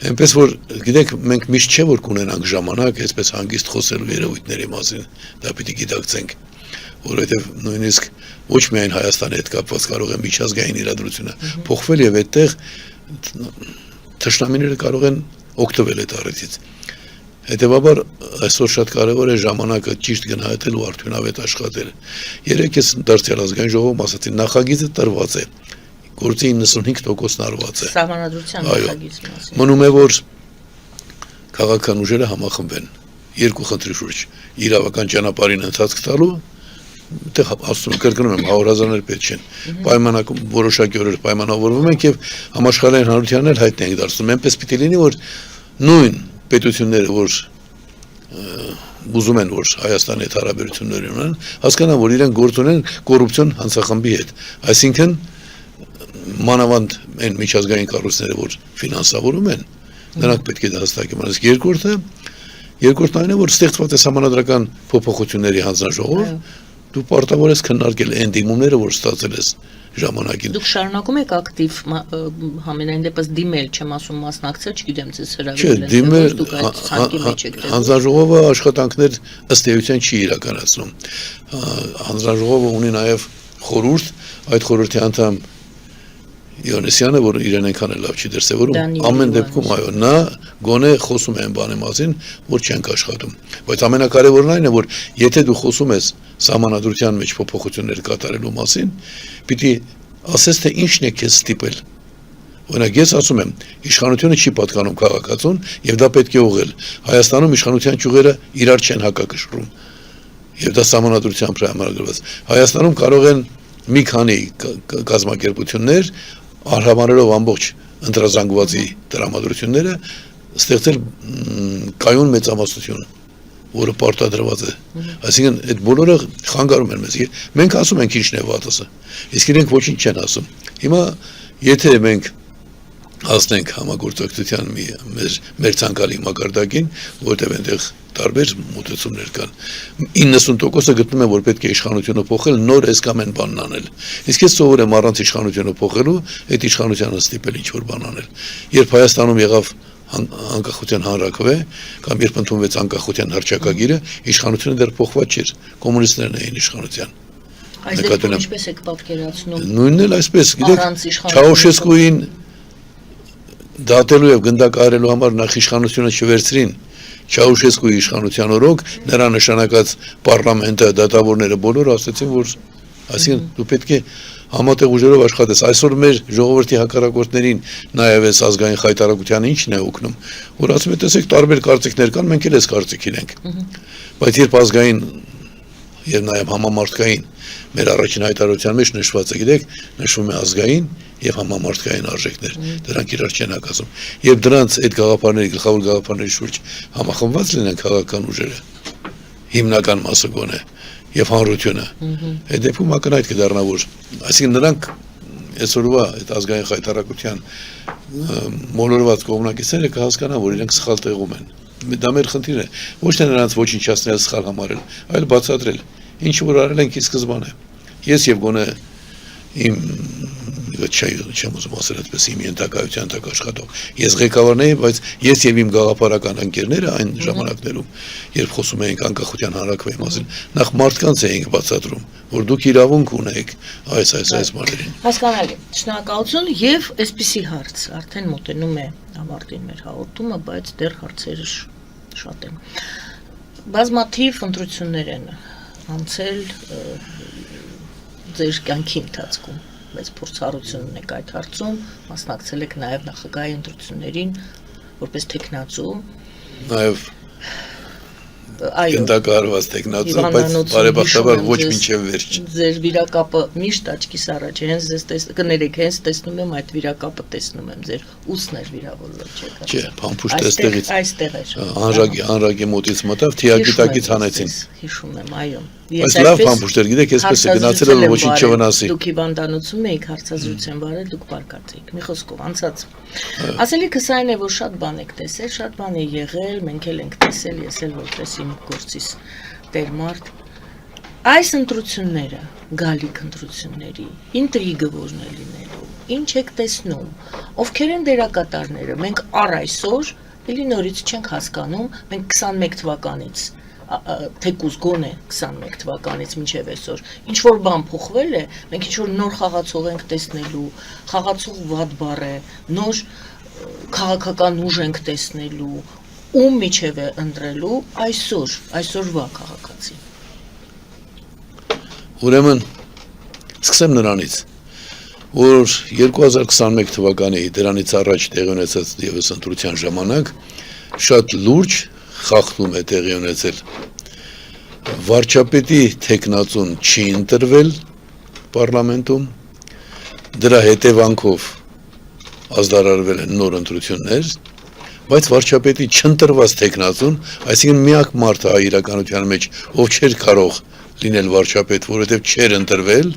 Այնպես որ գիտեք, մենք միշտ չէ որ կունենանք ժամանակ այսպես հանգիստ խոսելու երևույթների մասին, դա պիտի գիտակցենք, որովհետև նույնիսկ ոչ միայն Հայաստանի հետ կապված կարող է միջազգային իրադրությունը փոխվել եւ այդտեղ թշնամիները կարող են օգտվել այդ առիթից։ Հետևաբար այսօր շատ կարևոր է ժամանակը ճիշտ գնահատել ու արդյունավետ աշխատել։ Երեք ես դարձյալ ազգային ժողովում ասացի, նախագիծը տրված է, գործի 95%-ն արված է։ Սահմանադրության Այո, նախագիծի մասին։ մնում է, որ քաղաքական ուժերը համախմբեն երկու խնդրի շուրջ՝ իրավական ճանապարհին ընթացք տալու, դե ասում կրկնում եմ, 100,000-ներ պետք չեն։ Պայմանական որոշակի օրեր պայմանավորվում ենք եւ համաշխարհային հանրությանն էլ հայտնի ենք դարձնում։ Այնպես պիտի լինի, որ նույն պետությունները, որ ուզում են, որ Հայաստանի հետ հարաբերություններ ունենան, հասկանան, որ իրենք գործ ունեն կոռուպցիոն հանցախմբի հետ։ Այսինքն մանավանդ այն միջազգային կառույցները, որ ֆինանսավորում են, նրանք պետք է դա հստակի մնաս։ Երկրորդն այն է, որ ստեղծված է համանդրական փոփոխությունների հանձնաժողով, դու պարտավոր ես քննարկել այն դիմումները, որ ստացել ես ժամանակին։ Դուք շարունակում եք ակտիվ համենայն դեպս դիմել, չեմ ասում մասնակցել, չգիտեմ ձեզ Չէ, հրավիրել դիմել են, դուք այդ ցանկի մեջ եք դեպքում։ հանձնաժողովը աշխատանքներ ըստ էության չի իրականացնում։ Հանձնաժողովը ունի նաև խորհուրդ, այդ խորհրդի անդամ Յոնեսյանը, որ իրեն այնքան էլ լավ չի դրսևորում, ամեն դեպքում այո, նա գոնե խոսում է այն բանի մասին, որ չենք աշխատում։ Բայց ամենակարևորն այն է, որ եթե դու խոսում ես սահմանադրության մեջ փոփոխություններ կատարելու մասին, պիտի ասես թե ինչն է քեզ ստիպել։ Օրինակ ես ասում եմ, իշխանությունը չի պատկանում քաղաքացուն եւ դա պետք է ուղղել։ Հայաստանում իշխանության ճյուղերը իրար չեն հակակշռում։ Եվ դա սահմանադրությամբ պայմանավորված։ Հայաստանում կարող են մի քանի կազմակերպություններ արհամարելով ամբողջ ընտրազանգվածի տրամադրությունները ստեղծել կայուն մեծամասնություն, որը պարտադրված է։ Այսինքն այդ բոլորը խանգարում են մեզ։ Մենք ասում ենք ինչն է վատը, իսկ իրենք ոչինչ չեն ասում։ Հիմա եթե մենք հասնենք համագործակցության մեր ցանկալի մակարդակին, որտեղ այնտեղ տարբեր մոտեցումներ կան, 90%-ը գտնում են, որ պետք է իշխանությունը փոխել, նոր էսկամեն բանն անել։ Իսկ ես սովոր եմ առանց իշխանությունը փոխելու, այդ իշխանությանը ստիպել ինչ-որ բան անել։ Երբ Հայաստանում եղավ անկախության հանրաքվե, կամ երբ ընդունվեց անկախության հռչակագիրը, իշխանությունը դեռ փոխված չէր, կոմունիստներն էին իշխանության։ Այս դեպքում ինչպես եք պատկերացնում։ Նույնն էլ այսպես, Առանց գիտեք, իշխանության Չաուշեսկուին դատելու եւ գնդակահարելու համար նախ իշխանությունը չվերցրին, Չաուշեսկուի իշխանության օրոք նրա նշանակած պարլամենտը, դատավորները բոլորը ասացին, որ այսինքն դու պետք է համատեղ ուժերով աշխատես։ Այսօր մեր ժողովրդի հակառակորդներին նաև այս ազգային խայտարակությանը ինչն է օգնում, որ ասում է, տեսեք, տարբեր կարծիքներ կան, մենք էլ այս կարծիքին ենք։ Բայց երբ ազգային եւ նաեւ համամարտկային մեր առաջին հայտարարության մեջ նշված է, գիտեք, նշվում է ազգային եւ համամարտկային արժեքներ, դրանք իրար չեն հակասում։ Եվ դրանց այդ գաղափարների, գլխավոր գաղափարների շուրջ համախմբված լինեն քաղաքական ուժերը, հիմնական մասը գոնե եւ հանրությունը։ Այդ դեպքում ակնհայտ կդառնա, որ այսինքն նրանք այսօրվա այդ ազգային խայտարակության մոլորված կողմնակիցները կհասկանան, որ իրենք սխալ տեղում են։ Դա մեր խնդիրն է, ոչ թե նրանց ոչնչացնել, սխալ համարել, այլ բացատրել, ինչ որ արել ենք ի սկզբանե։ Ես եւ գոնե իմ չեմ ուզում ասել այդպես իմ ենթակայության տակ աշխատող։ Ես ղեկավարն էի, բայց ես եւ իմ գաղափարական ընկերները այն ժամանակներում, երբ խոսում էինք անկախության հանրաքվեի մասին, նախ մարդկանց էինք բացատրում, որ դուք իրավունք ունեք այս բաներին։ Հասկանալի։ Շնորհակալություն եւ այսպիսի հարց արդեն մոտենում է ավարտին մեր հաղորդումը, բայց դեռ հարցերը շատ են։ Բազմաթիվ ընտրություններ են անցել ձեր կյանքի ընթացքում, բայց փորձառություն ունեք այդ հարցում, մասնակցել եք նաև նախագահի ընտրություններին որպես տեխնացու, նաև այո, գնդակահարված տեխնացու, բայց բարեբախտաբար ոչ մինչև վերջ։ Ձեր վիրակապը միշտ աչքիս առաջ է, հենց ձեզ կներեք, հենց տեսնում եմ այդ վիրակապը, տեսնում եմ ձեր ուսներ վիրավորված չեք։ Չէ, փամփուշտը այստեղ էր։ Հանրագի մոտից մտավ, թիագիտակից հանեցին։ Հիշում եմ, այո։ Բայց լավ փամփուշտ էր, գիտեք, այսպես է գնացել, որ ոչինչ չվնասի։ Դուք հիվանդանոցում եք, հարցազրույց են վարել, դուք բարկացեք։ Մի խոսքով անցած։ Ասելիքս այն է, որ շատ բան եք տեսել, շատ բան է եղել, մենք էլ ենք տեսել, ես էլ որպես իմ գործիս տերմարդ։ Այս ընտրությունները, գալիք ընտրությունների, ինտրիգը որն է լինելու, ինչ եք տեսնում, ովքեր են դերակատարները, մենք առ այսօր էլի նորից չենք հասկանում, մենք 21 թվականից թեկուզ գոնե 21 թվականից մինչև այսօր ինչ որ բան փոխվել է, մենք ինչ որ նոր խաղացող ենք տեսնելու, խաղացող վատ բառ է, նոր քաղաքական ուժ ենք տեսնելու, ում միջև է ընտրելու այսօրվա քաղաքացին։ Ուրեմն սկսեմ նրանից, որ 2021 թվականի դրանից առաջ տեղի ունեցած ևս ընտրության ժամանակ շատ լուրջ խախտում է տեղի ունեցել։ Վարչապետի թեկնածուն չի ընտրվել պարլամենտում, դրա հետևանքով ազդարարվել են նոր ընտրություններ, բայց վարչապետի չընտրված թեկնածուն, այսինքն միակ մարդը իրականության մեջ, ով չէր կարող լինել վարչապետ, որովհետև չէր ընտրվել,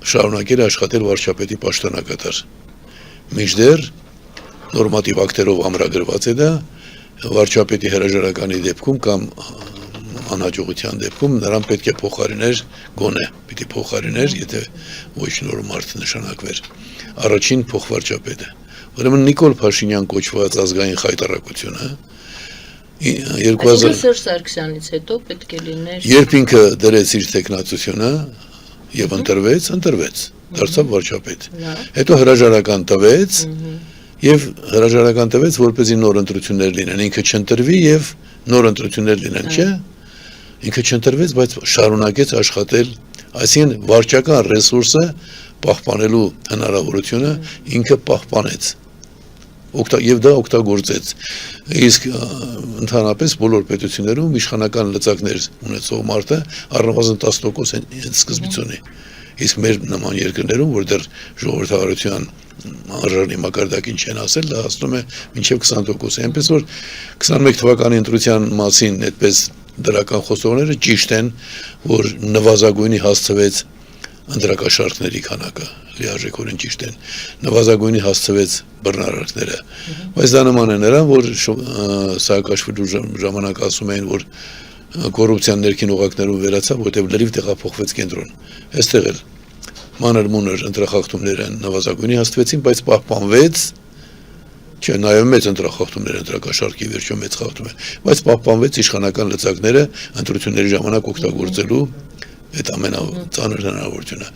շարունակել աշխատել վարչապետի պաշտոնակատար։ Մինչդեռ նորմատիվ ակտերով ամրագրված է դա, վարչապետի հրաժարականի դեպքում կամ անհաջողության դեպքում նրան պետք է փոխարիներ գոնե, պիտի փոխարիներ, եթե ոչ նոր մարդ նշանակվեր, առաջին փոխվարչապետը։ Ուրեմն Նիկոլ Փաշինյան կոչված ազգային խայտառակությունը 2000 Սերժ Սարգսյանից հետո պետք է լիներ։ Երբ ինքը դրեց իր տեխնացությունը եւ ընտրվեց, դարձավ վարչապետ։ Հետո հրաժարական տվեց եւ հրաժարական տվեց, որպեսզի նոր ընտրություններ լինեն, ինքը չընտրվի եւ նոր ընտրություններ լինեն, չէ՞։ Ինքը չընտրվեց, բայց շարունակեց աշխատել, այսինքն վարչական ռեսուրսը պահպանելու հնարավորությունը ինքը պահպանեց։ Եվ դա օգտագործեց։ Իսկ ընդհանրապես բոլոր պետություններում իշխանական լծակներ ունեցող մարդը առնվազն 10% են սկզբից ունի։ Իսկ մեր նման երկրներում, որտեղ ժողովրդավարության արժանի մակարդակին չեն ասել, դա հասնում է մինչև 20%։ Այնպես որ 21 թվականի ընտրության մասին այդպես դրական խոսողները ճիշտ են, որ նվազագույնի հասցվեց ընտրակաշառքների քանակը, լիարժեքորեն ճիշտ են, նվազագույնի հասցվեց բռնարարքները, բայց դա նման է նրան, որ Սահակաշվիլու ժամանակ ասում էին, որ կոռուպցիան ներքին օղակներում վերացավ, որտեղ լրիվ տեղափոխվեց կենտրոն։ Այստեղ էլ մանր-մունր ընտրախախտումներ են նվազագույնի հասցվեցին, բայց պահպանվեց, չէ, նաև մեծ ընտրախախտումներ ընտրակաշառքի վերջո մեծ խախտում են, բայց պահպանվեց իշխանական լծակները ընտրությունների ժամանակ օգտագործելու այդ ամենածանր հնարավորությունը։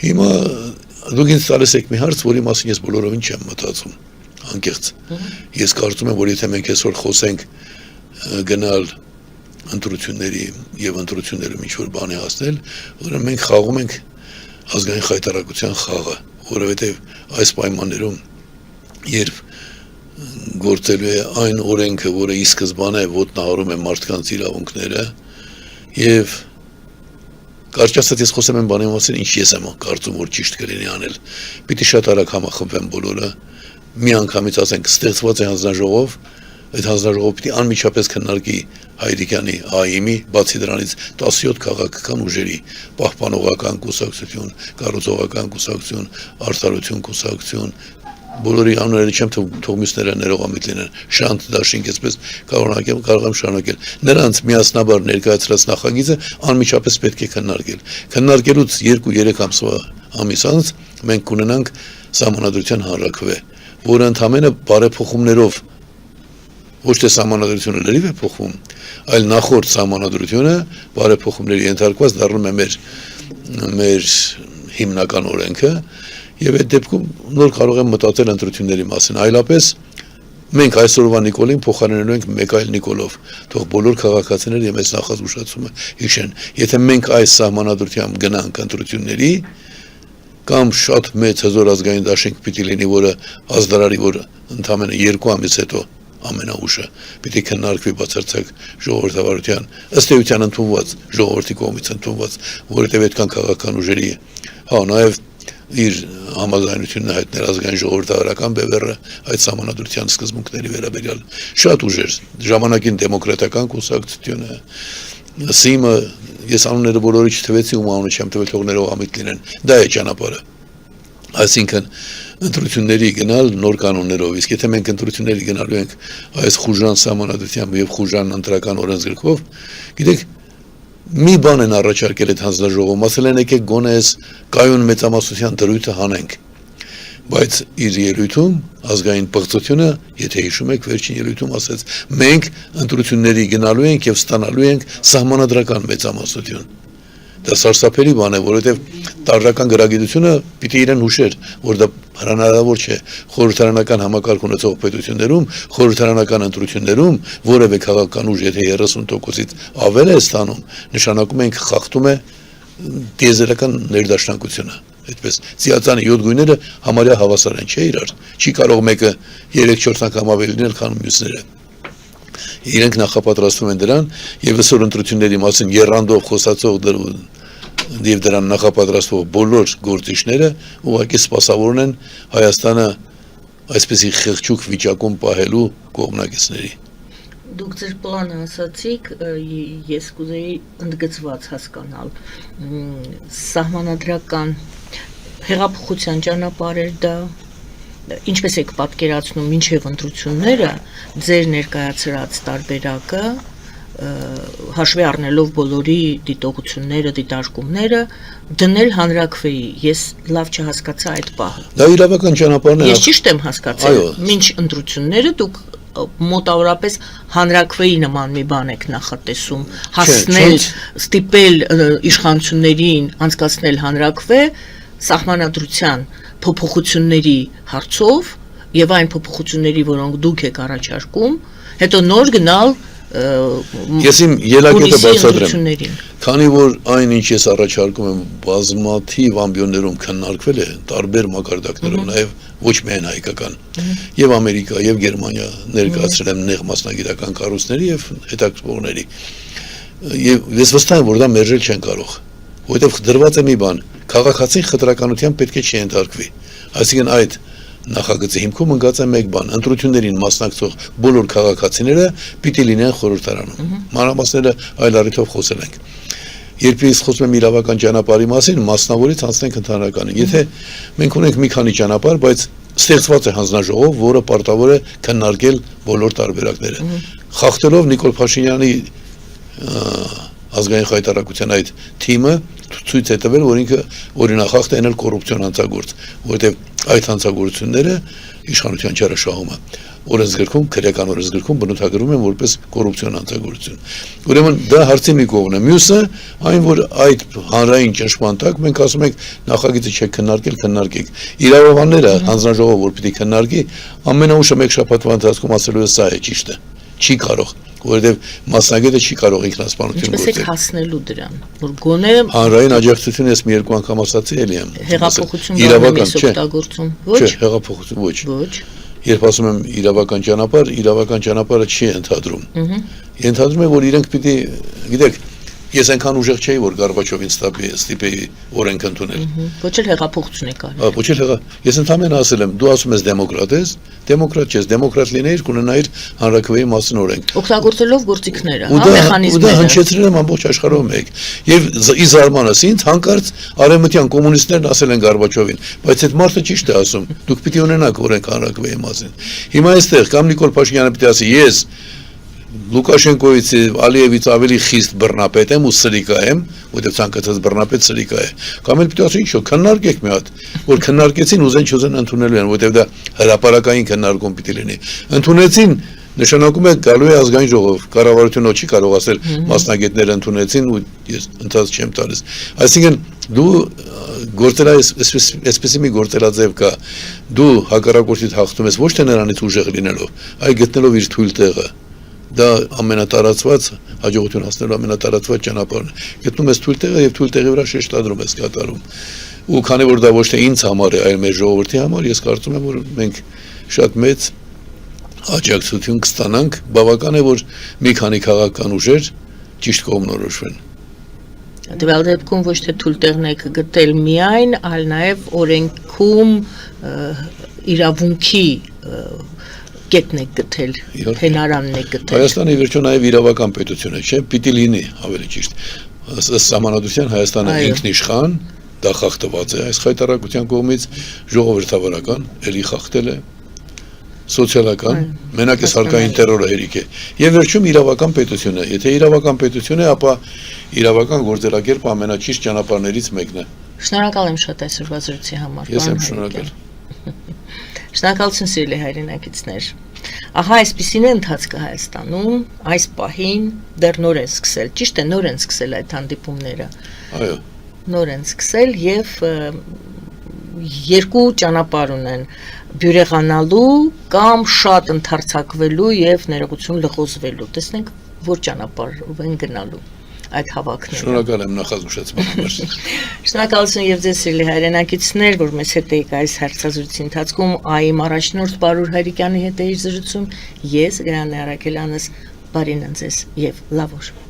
Հիմա դուք ինձ տալիս եք մի հարց, որի մասին ես բոլորովին չեմ մտածում, անկեղծ։ Ես կարծում եմ, որ եթե մենք այսօր խոսենք գնալ ընտրությունների եւ ընտրություններում ինչ-որ բանի հասնել, ուրեմն մենք խաղում ենք ազգային խայտառակության խաղը, որովհետեւ այս պայմաններում երբ գործելու է այն օրենքը, որը ի սկզբանե ոտնահարում է մարդկանց իրավունքները եւ կարճ ասած ես խոսեմ այն բանի մասին, ինչ ես եմ կարծում, որ ճիշտ կլինի անել։ Պիտի շատ արագ համախմբվեն բոլորը, մի անգամից ասենք ստեղծված է հանձնաժողով, այդ հանձնաժողովը պիտի անմիջապես քննարկի Հայրիկյանի ԱԻՄ-ի, բացի դրանից 17 քաղաքական ուժերի, պահպանողական կուսակցություն, կառուցողական կուսակցություն, արդարություն կուսակցություն, բոլորի անունները չեմ թող մյուսները ներողամիտ լինեն, Շանթ դաշինք, այսպես կարող եմ շարունակել։ Նրանց միասնաբար ներկայացրած նախագիծը անմիջապես պետք է քննարկել։ Քննարկելուց 2-3 ամիս անց մենք կունենանք սահմանադրության հանրաքվե, որը ընդհանրապես բարեփոխումներով ոչ թե սահմանադրությունը լրիվ է փոխվում, այլ նախորդ սահմանադրությունը բարեփոխումների ենթարկված դառնում է մեր հիմնական օրենքը, եւ այդ դեպքում նոր կարող եմ մտածել ընտրությունների մասին, այլապես մենք այսօրվա Նիկոլին փոխարինելու ենք մեկ այլ Նիկոլով, թող բոլոր քաղաքացիները եւ այս նախազգուշացումը հիշեն, եթե մենք այս սահմանադրությամբ գնանք ընտրությունների, կամ շատ մեծ հզոր ազգային դաշինք պիտի լինի, որը ազդարարի, որ ընդամենը 2 ամիս հետո ամենաուշը պիտի քննարկվի բացարձակ ժողովրդավարության ըստ էության ընդունված ժողովրդի կողմից ընդունված, որովհետև այդքան քաղաքական ուժերի նաև իր համաձայնությունն հայտնել ազգային ժողովրդավարական բևեռը այդ սահմանադրության սկզբունքների վերաբերյալ շատ ուժեր, ժամանակին դեմոկրատական կուսակցությունը, ՍԻՄ-ը, ես անունները բոլորի չթվեցի, ում անունը չեմ տվել, թող ներողամիտ լինեն, դա է ճանապարհը։ Այսինքն ընտրությունների գնալ նոր կանոններով, իսկ եթե մենք ընտրությունների գնալու ենք այս խուժան սահմանադրությամբ եւ խուժան ընտրական օրենսգրքով, գիտեք, մի բան են առաջարկել այդ հանձնաժողովում, ասել են եկեք գոնե այս կայուն մեծամասնության դրույթը հանենք, բայց իր ելույթում ազգային պղծությունը, եթե հիշում եք, վերջին ելույթում ասեց, մենք ընտրությունների գնալու ենք եւ ստանալու ենք սահմանադրական մեծամասնություն։ Դա սարսափելի բան է, որովհետև տարրական գրագիտությունը պիտի իրեն հուշեր, որ դա հնարավոր չէ խորհրդարանական համակարգ ունեցող պետություններում, խորհրդարանական ընտրություններում որևէ քաղաքական ուժ, եթե 30%-ից ավել է ստանում, նշանակում է ինքը խախտում է տիեզերական ներդաշնակությունը։ Այդպես ծիածանի 7 գույները համարյա հավասար են, չէ՞ իրար։ Չի կարող մեկը 3-4 անգամ ավելի լինել, քան մյուսները։ Իրենք նախապատրաստվում են դրան եւ այսօր ընտրությունների մասին երանդով խոսացող եւ դրան նախապատրաստվող բոլոր գործիչները ուղղակի սպասավորն են Հայաստանը այսպեսի խեղճուկ վիճակում պահելու կողմնակիցների։ Դուք ձեր պլանը ասացիք, ես կուզեի ընդգծված հասկանալ սահմանադրական հեղափոխության ճանապարհեր դա ինչպես եք պատկերացնում մինչև ընտրությունները ձեր ներկայացրած տարբերակը հաշվի առնելով բոլորի դիտողությունները, դիտարկումները դնել հանրաքվեի, ես լավ չհասկացա այդ պահը։ Դա իրավական ճանապարհն է։ Ես ճիշտ եմ հասկացել, մինչ ընտրությունները դուք մոտավորապես հանրաքվեի նման մի բան եք նախատեսում, հասնել, ստիպել իշխանություններին անցկացնել հանրաքվե սահմանադրության փոփոխությունների հարցով եւ այն փոփոխությունների, որոնք դուք եք առաջարկում, հետո նոր գնալ Ես իմ ելակետը բացատրեմ, քանի որ այն ինչ ես առաջարկում եմ բազմաթիվ ամբիոններում քննարկվել է տարբեր մակարդակներով, նաև ոչ միայն հայկական, եւ Ամերիկա, եւ Գերմանիա ներկայացրել եմ նեղ մասնագիտական կառույցների եւ հետաքրքրողների։ Եվ ես վստահ եմ, որ դա մերժել չեն կարող, որովհետեւ դրված է մի բան, քաղաքացին խտրականության պետք է չընդարկվի, այսինքն այդ նախագծի հիմքում ընկած է մեկ բան, ընտրություններին մասնակցող բոլոր քաղաքացիները պիտի լինեն խորհրդարանում։ Մանրամասները այլ առիթով խոսել ենք։ Երբ ես խոսում եմ իրավական ճանապարհի մասին, մասնավորից անցնենք ընդհանրականին։ Եթե մենք ունենք մի քանի ճանապարհ, բայց ստեղծված է հանձնաժողով, որը պարտավոր է քննարկել բոլոր տարբերակները։ Խախտելով Նիկոլ Փաշինյանի ազգային խայտարակության այդ թիմը ցույց է տվել, որ ինքը օրինախախտ է անել կոռուպցիոն հանցագործ, որովհետև այդ հանցագործությունները իշխանության չարաշահումը օրենսգրքում, քրեական օրենսգրքում բնութագրում են որպես կոռուպցիոն հանցագործություն։ Ուրեմն դա հարցի մի կողմն է։ Մյուսը այն, որ այդ հանրային ճնշման տակ մենք ասում ենք նախագիծը չեք քննարկել, քննարկեք։ Իրավաբանները հանձնաժողով որ պիտի քննարկի, ամենաուշը մեկ շաբաթվա ընթացքում ասելու է սա է ճիշտը։ Չի կարող, որովհետև մասնագետը չի կարող ինքնասպանություն գործել։ Ինչպես եք հասնելու դրան, որ գոնե հանրային աջակցություն ես մի երկու անգամ ասացի էլի եմ։ Հեղափոխություն իրավական չէ։ օգտագործում, ոչ։ Չէ, հեղափոխություն ոչ։ Ոչ։ Երբ ասում եմ իրավական ճանապարհը չի ընդհանրում։ Ընդհանրում է, որ իրենք պիտի, գիտեք, ես այնքան ուժեղ չէի, որ Գորբաչովին ստիպեի օրենք ընդունել։ Ոչ էլ հեղափոխություն եք արել։ Ոչ էլ ես ընդհանրապես ասել եմ, դու ասում ես դեմոկրատ ես, դեմոկրատ չես, դեմոկրատ լինեիր, կունենայիր հանրաքվեի մասին օրենք։ Օգտագործելով գործիքները, հա, մեխանիզմները։ Ու դա հնչեցրել եմ ամբողջ աշխարհում մեկ։ Եվ ի զարմանս ինձ հանկարծ արևմտյան կոմունիստներն ասել են Գորբաչովին, բայց այդ մարդը ճիշտ է ասում, դուք պիտի ունենաք օրենք հանրաքվեի մասին։ Հիմա այստեղ կամ Նիկոլ Փաշինյանը պիտի ասի, ես Լուկաշենկոյից Ալիևից ավելի խիստ բռնապետ եմ ու սրիկա եմ, որտեղ ցանկացած բռնապետ սրիկա է։ Կամ էլ պիտի ասի ինչ, քննարկեք մի հատ, որ քննարկեցին ուզեն չուզեն ընդունելու են, որտեղ դա հրապարակային քննարկում պիտի լինի։ Ընդունեցին, նշանակում է գալու է ազգային ժողով, կառավարությունը չի կարող ասել մասնագետները ընդունեցին ու ես ընդհանուր չեմ տալիս։ Այսինքն դու գործելա այսպեսի մի գործելաձև կա, դու հակառակորդիդ հաղթում ես ոչ թե նրանից ուժեղ լինելով, այլ գտնելով իր թույլ տեղը։ Դա ամենատարածված հաջողություն հասնելու ամենատարածված ճանապարհն է։ Գտնում ես թույլ տեղը եւ թույլ տեղի վրա շեշտադրում ես կատարում։ Ու քանի որ դա ոչ թե ինձ համար է, այլ մեր ժողովրդի համար, ես կարծում եմ, որ մենք շատ մեծ աջակցություն կստանանք, բավական է, որ մի քանի քաղաքական ուժեր ճիշտ կողմնորոշվեն։ Դեպի դեպքում ոչ թե թույլ տեղն եք գտել միայն, այլ նաեւ օրենքում իրավունքի կետն եք գտել, հենարանն եք գտել։ Հայաստանը վերջո նաև իրավական պետություն է, չէ՞, պիտի լինի, ավելի ճիշտ։ Ըստ Սահմանադրության Հայաստանը ինքնիշխան, դա խախտված է այս խայտարակության կողմից, ժողովրդավարական, էլի խախտել է, սոցիալական, մենակ էս հարկային տերորը հերիք է։ Եվ վերջում իրավական պետություն է։ Եթե իրավական պետություն է, ապա իրավական գործելակերպը ամենաճիշտ ճանապարհներից մեկն է։ Շնորհակալ եմ շատ այսօրվա զրույցի համար։ Ես եմ շնորհակալ։ Շնորհակալություն սիրելի հայրենակիցներ։ Ահա այսպիսին է ընթացքը Հայաստանում, այս պահին դեռ նոր են սկսել, ճիշտ է, նոր են սկսել այդ հանդիպումները, Այո, նոր են սկսել և երկու ճանապարհ ունեն բյուրեղանալու կամ շատ ընդարձակվելու և ներողություն լղոզվելու, տեսնենք որ ճանապարհով են գնալու այդ հավաքները։ շնորհակալ եմ նախազգուշացման համար։ Շնորհակալություն եւ ձեզ սիրելի հայրենակիցներ, որ մեզ հետ եք այս հարցազրույցի ընթացքում ԱԻ առաջնորդ Պարուր Հայրիկյանի հետ էի զրուցում, ես Գայանե Արաքելյանս, բարին ընձեզ եւ լավ օր։